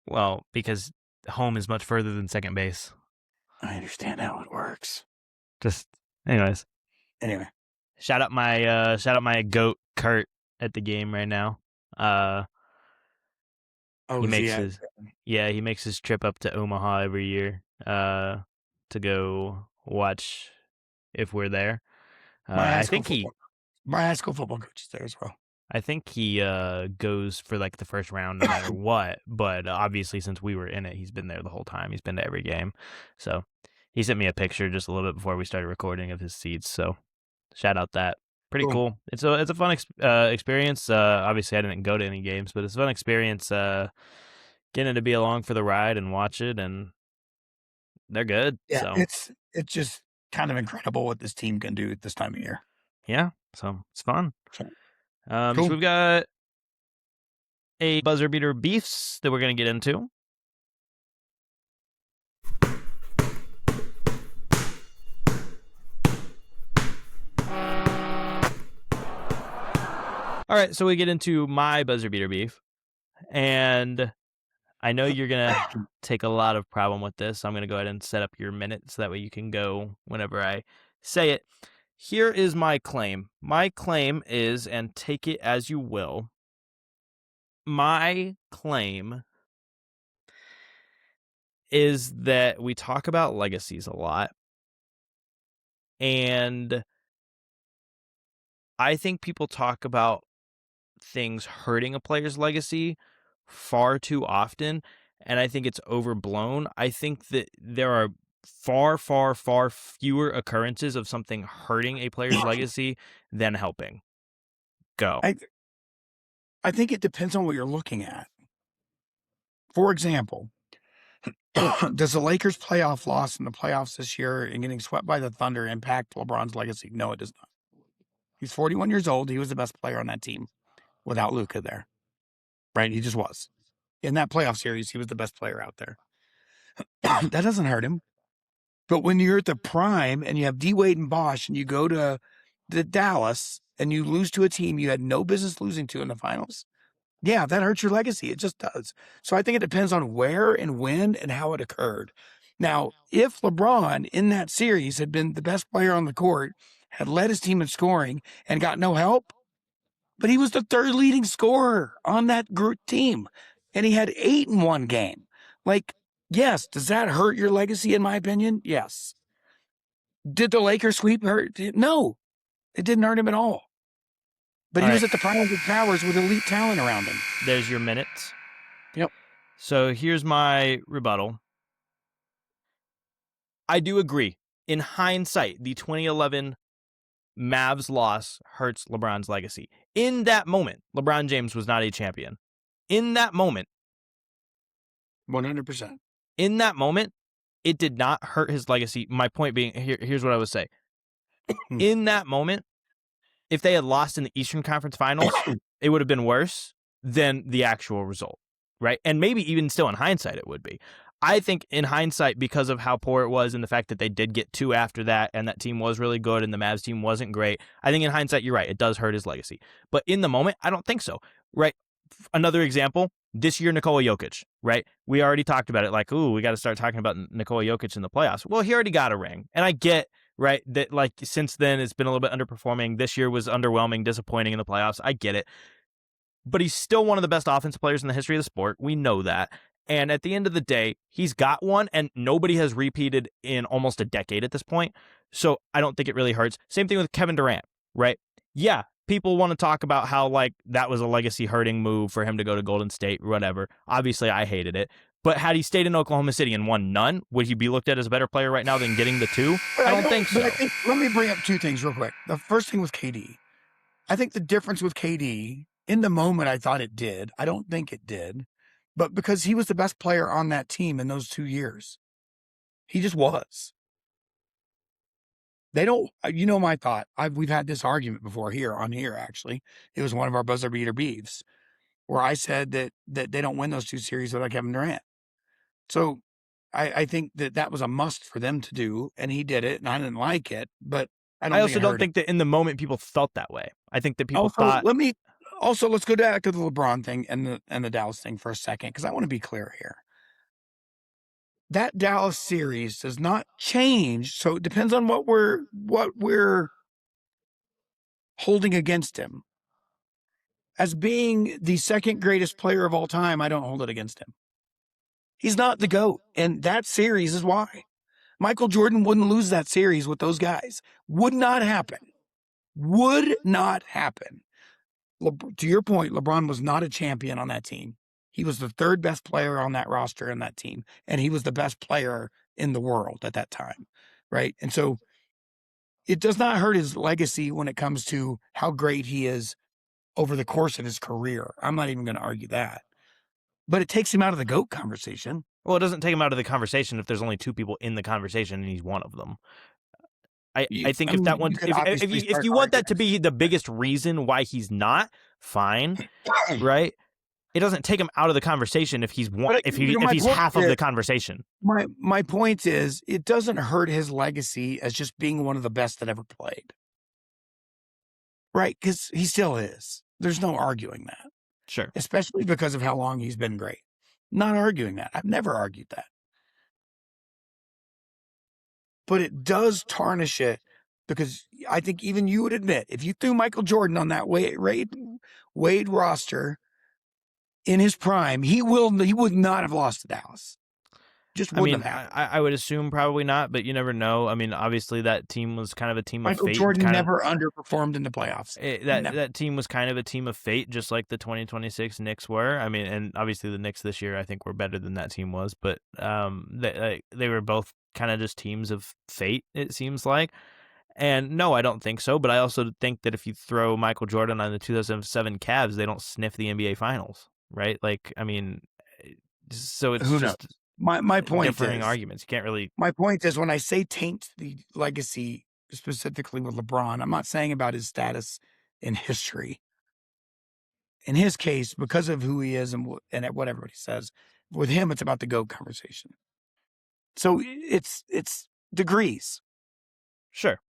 Well, because home is much further than second base. I understand how it works. Anyways. Anyway. Shout out my goat Kurt at the game right now. He makes his trip up to Omaha every year to go watch if we're there. My high school football coach is there as well. I think he goes for like the first round no matter what, but obviously since we were in it, he's been there the whole time. He's been to every game. So he sent me a picture just a little bit before we started recording of his seats. So shout out that. Pretty cool. It's a fun experience. Obviously I didn't go to any games, but it's a fun experience getting to be along for the ride and watch it, and they're good. Yeah, so. It's just kind of incredible what this team can do at this time of year. Yeah, so it's fun. Cool. So we've got a buzzer beater beefs that we're going to get into. All right, so we get into my buzzer beater beef, and I know you're going to take a lot of problem with this, so I'm going to go ahead and set up your minute so that way you can go whenever I say it. Here is my claim. My claim is, and take it as you will, my claim is that we talk about legacies a lot, and I think people talk about things hurting a player's legacy far too often, and I think it's overblown. I think that there are far, far, far fewer occurrences of something hurting a player's legacy than helping. Go. I think it depends on what you're looking at. For example, does the Lakers' playoff loss in the playoffs this year and getting swept by the Thunder impact LeBron's legacy? No, it does not. He's 41 years old. He was the best player on that team without Luka there, right? He just was. In that playoff series, he was the best player out there. That doesn't hurt him. But when you're at the prime and you have D. Wade and Bosh and you go to the Dallas and you lose to a team you had no business losing to in the finals, yeah, that hurts your legacy. It just does. So I think it depends on where and when and how it occurred. Now, if LeBron in that series had been the best player on the court, had led his team in scoring and got no help, but he was the third leading scorer on that group team, and he had 8 in one game. Like, yes, does that hurt your legacy, in my opinion? Yes. Did the Lakers sweep hurt? No, it didn't hurt him at all. But he was at the prime of his powers with elite talent around him. There's your minutes. Yep. So here's my rebuttal. I do agree. In hindsight, the 2011 Mavs loss hurts LeBron's legacy. In that moment, LeBron James was not a champion. In that moment. 100%. In that moment, it did not hurt his legacy. My point being, here's what I would say. In that moment, if they had lost in the Eastern Conference Finals, it would have been worse than the actual result, right? And maybe even still in hindsight, it would be. I think in hindsight, because of how poor it was and the fact that they did get 2 after that and that team was really good and the Mavs team wasn't great, I think in hindsight, you're right. It does hurt his legacy. But in the moment, I don't think so, right? Another example, this year, Nikola Jokic, right? We already talked about it. Like, ooh, we got to start talking about Nikola Jokic in the playoffs. Well, he already got a ring. And I get, right, that like since then it's been a little bit underperforming. This year was underwhelming, disappointing in the playoffs. I get it. But he's still one of the best offensive players in the history of the sport. We know that. And at the end of the day, he's got one, and nobody has repeated in almost a decade at this point. So I don't think it really hurts. Same thing with Kevin Durant, right? Yeah, people want to talk about how like that was a legacy hurting move for him to go to Golden State or whatever. Obviously, I hated it. But had he stayed in Oklahoma City and won none, would he be looked at as a better player right now than getting the 2? I don't think so. Let me bring up 2 things real quick. The first thing with KD. I think the difference with KD, in the moment I thought it did. I don't think it did. But because he was the best player on that team in those 2 years. He just was. They don't, my thought. We've had this argument before on here, actually. It was one of our buzzer beater beefs where I said that they don't win those 2 series without Kevin Durant. So I think that was a must for them to do, and he did it, and I didn't like it, but I also don't think that in the moment people felt that way. I think that people thought. Let's go back to the LeBron thing and the Dallas thing for a second, because I want to be clear here. That Dallas series does not change, so it depends on what we're holding against him. As being the second greatest player of all time, I don't hold it against him. He's not the GOAT, and that series is why. Michael Jordan wouldn't lose that series with those guys. Would not happen. Would not happen. To your point, LeBron was not a champion on that team. He was the 3rd best player on that roster in that team, and he was the best player in the world at that time, right? And so it does not hurt his legacy when it comes to how great he is over the course of his career. I'm not even going to argue that. But it takes him out of the GOAT conversation. Well, it doesn't take him out of the conversation if there's only 2 people in the conversation and he's one of them. I think if that one, if you want that to be the biggest reason why he's not, fine, right? It doesn't take him out of the conversation if he's one, if he's half of the conversation. My point is, it doesn't hurt his legacy as just being one of the best that ever played, right? Because he still is. There's no arguing that. Sure. Especially because of how long he's been great. Not arguing that. I've never argued that. But it does tarnish it, because I think even you would admit, if you threw Michael Jordan on that Wade roster in his prime, he would not have lost to Dallas. Just wouldn't have happened. I would assume probably not, but you never know. I mean, obviously that team was kind of a team of fate. Michael Jordan never underperformed in the playoffs. That team was kind of a team of fate, just like the 2026 Knicks were. I mean, and obviously the Knicks this year, I think, were better than that team was, but they were both kind of just teams of fate, it seems like. And no, I don't think so, but I also think that if you throw Michael Jordan on the 2007 Cavs, they don't sniff the NBA Finals, right? Like, I mean, so it's Who knows? My point differing is, arguments. You can't really. My point is, when I say taint the legacy specifically with LeBron, I'm not saying about his status in history. In his case, because of who he is and what everybody says, with him, it's about the GOAT conversation. So it's degrees. Sure.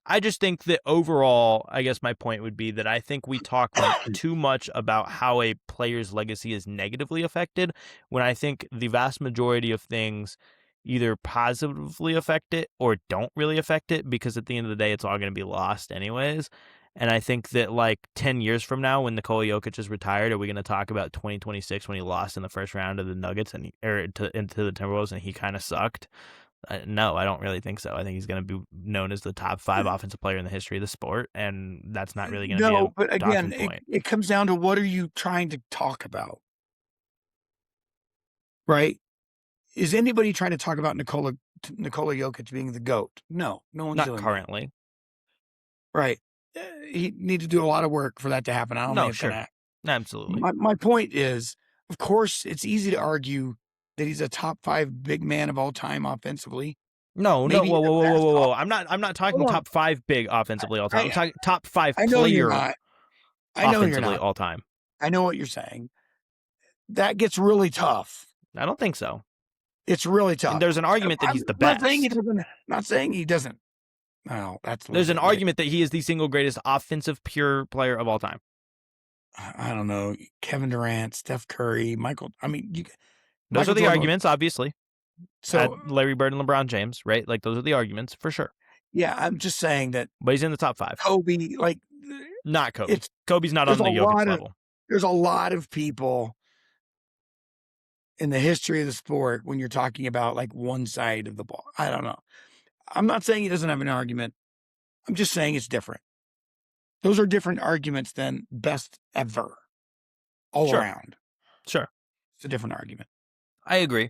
I just think that overall, I guess my point would be that I think we talk too much about how a player's legacy is negatively affected, when I think the vast majority of things either positively affect it or don't really affect it, because at the end of the day, it's all going to be lost anyways. And I think that like 10 years from now, when Nikola Jokic is retired, are we going to talk about 2026 when he lost in the first round of the Nuggets into the Timberwolves and he kind of sucked? No, I don't really think so. I think he's going to be known as the top 5 offensive player in the history of the sport, and that's not really going to be a but again, point. It comes down to, what are you trying to talk about, right? Is anybody trying to talk about Nikola Jokic being the GOAT? No one's not doing currently. That. Right. He need to do a lot of work for that to happen. I don't know. Sure. Absolutely. My point is, of course, it's easy to argue that he's a top 5 big man of all time offensively. No, whoa. I'm not talking top 5 big offensively all time. I'm talking top 5 player offensively all time. I know what you're saying. That gets really tough I don't think so. It's really tough. And there's an argument that he's the best. Not saying he doesn't. No, there's an argument that he is the single greatest offensive pure player of all time. I don't know. Kevin Durant, Steph Curry, Michael. I mean, those are the arguments, obviously. So Larry Bird and LeBron James, right? Like those are the arguments for sure. Yeah, I'm just saying that. But he's in the top 5. Kobe, not Kobe. Kobe's not on the Jokic level. There's a lot of people in the history of the sport when you're talking about like one side of the ball. I don't know. I'm not saying he doesn't have an argument. I'm just saying it's different. Those are different arguments than best ever all around. Sure. It's a different argument. I agree.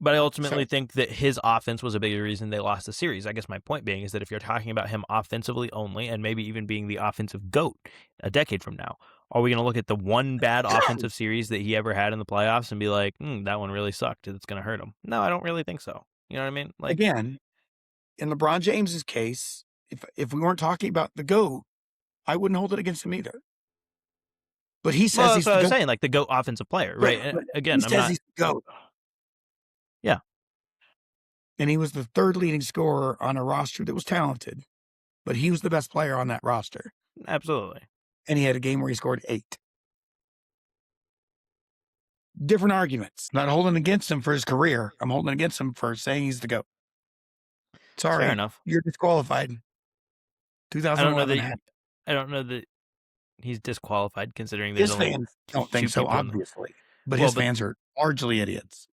But I ultimately think that his offense was a bigger reason they lost the series. I guess my point being is that if you're talking about him offensively only and maybe even being the offensive GOAT a decade from now, are we going to look at the one bad offensive series that he ever had in the playoffs and be like, that one really sucked. It's going to hurt him. No, I don't really think so. You know what I mean? Like, again, in LeBron James's case, if we weren't talking about the GOAT, I wouldn't hold it against him either. But he says he's the GOAT. That's what I was saying, like the GOAT offensive player, right? But again, he says he's the GOAT. Yeah. And he was the 3rd leading scorer on a roster that was talented, but he was the best player on that roster. Absolutely. And he had a game where he scored 8. Different arguments. Not holding against him for his career. I'm holding against him for saying he's the GOAT. Sorry. Fair enough. You're disqualified. 2011. I don't know that he's disqualified considering his fans don't think so, obviously. But his fans are largely idiots.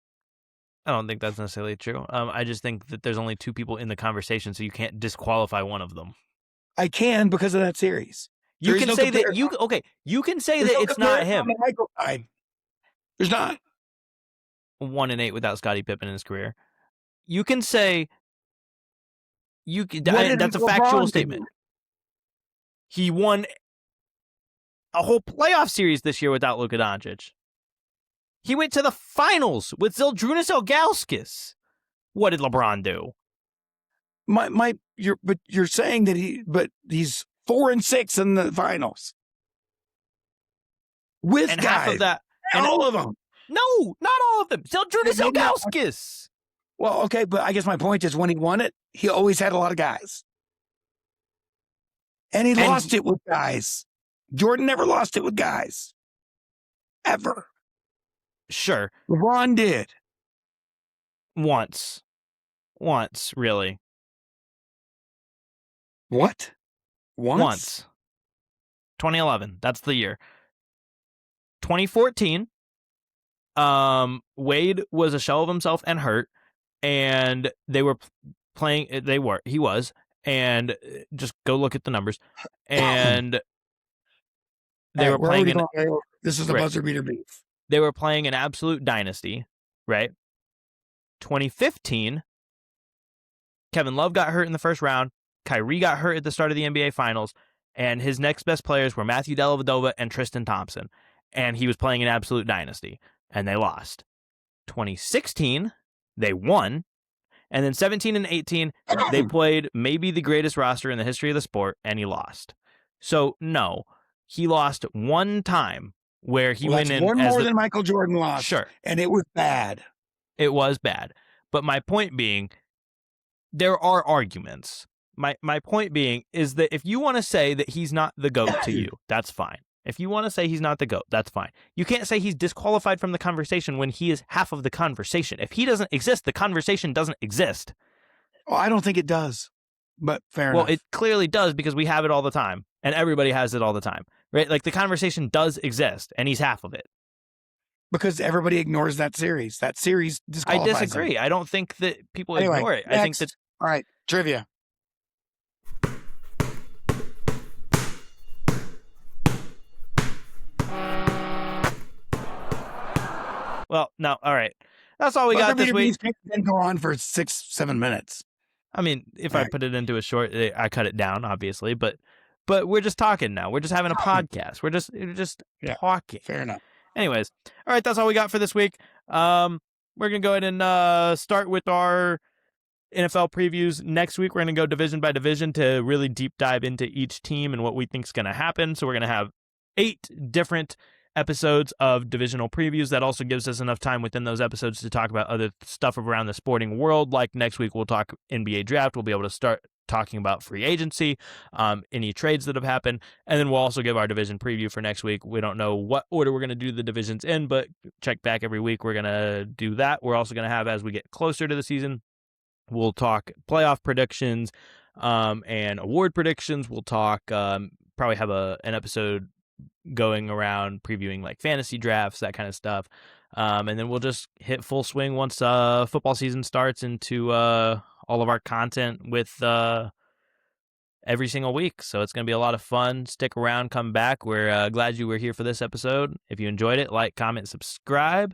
I don't think that's necessarily true. I just think that there's only 2 people in the conversation, so you can't disqualify one of them. I can because of that series. You can say that you can say that it's not him. There's not 1-8 without Scottie Pippen in his career. You can say that's a factual statement. He won a whole playoff series this year without Luka Doncic. He went to the finals with Zydrunas Ilgauskas. What did LeBron do? You're saying that he's 4-6 in the finals with and guys. Half of that, and all of them. No, not all of them. Zydrunas Ilgauskas. Well, okay, but I guess my point is when he won it, he always had a lot of guys, and he lost it with guys. Jordan never lost it with guys, ever. Sure. LeBron did. Once, really. What? Once. 2011. That's the year. 2014. Wade was a shell of himself and hurt, and they were playing. He was, and just go look at the numbers. And they were playing. This is a buzzer beater beef. They were playing an absolute dynasty, right? 2015, Kevin Love got hurt in the first round. Kyrie got hurt at the start of the NBA Finals, and his next best players were Matthew Dellavedova and Tristan Thompson, and he was playing an absolute dynasty, and they lost. 2016, they won, and then 17 and 18, they played maybe the greatest roster in the history of the sport, and he lost. So, no, he lost one time. Where he went in one more than Michael Jordan lost. Sure. And it was bad. It was bad. But my point being, there are arguments. My point being is that if you want to say that he's not the GOAT to you, that's fine. If you want to say he's not the GOAT, that's fine. You can't say he's disqualified from the conversation when he is half of the conversation. If he doesn't exist, the conversation doesn't exist. Well, I don't think it does. But fair enough. Well, it clearly does because we have it all the time. And everybody has it all the time. Right? Like the conversation does exist, and he's half of it. Because everybody ignores that series. That series disqualifies I disagree. him. I don't think that people ignore it. Next. I think that. All right, trivia. Well, no, all right. That's all we got this week. Didn't go on for 6-7 minutes. I mean, if I put it into a short, I cut it down, obviously, but we're just talking now. We're just having a podcast. We're just talking. Fair enough. Anyways, all right, that's all we got for this week. We're gonna go ahead and start with our NFL previews next week. We're gonna go division by division to really deep dive into each team and what we think is gonna happen. So we're gonna have 8 different episodes of divisional previews. That also gives us enough time within those episodes to talk about other stuff around the sporting world. Like next week, we'll talk NBA draft. We'll be able to start talking about free agency, any trades that have happened, and then we'll also give our division preview for next week. We don't know what order we're going to do the divisions in, but check back every week. We're going to do that. We're also going to have, as we get closer to the season, we'll talk playoff predictions and award predictions. We'll talk, probably have an episode going around previewing like fantasy drafts, that kind of stuff. And then we'll just hit full swing once football season starts into all of our content with every single week. So it's going to be a lot of fun. Stick around, come back. We're glad you were here for this episode. If you enjoyed it, like, comment, subscribe.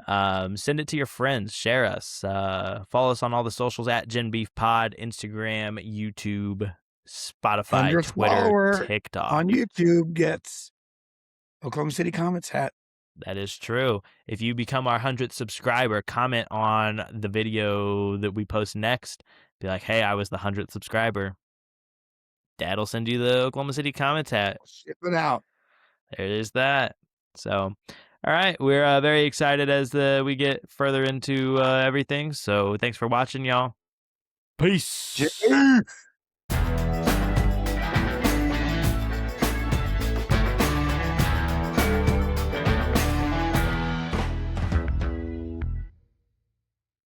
Send it to your friends. Share us. Follow us on all the socials at GenBeefPod, Instagram, YouTube, Spotify, Twitter, TikTok. On YouTube gets Oklahoma City Comets hat. That is true. If you become our 100th subscriber, comment on the video that we post next. Be like, hey, I was the 100th subscriber. Dad'll send you the Oklahoma City Comets hat. Ship it out. There it is that. So, all right. We're very excited as we get further into everything. So thanks for watching, y'all. Peace.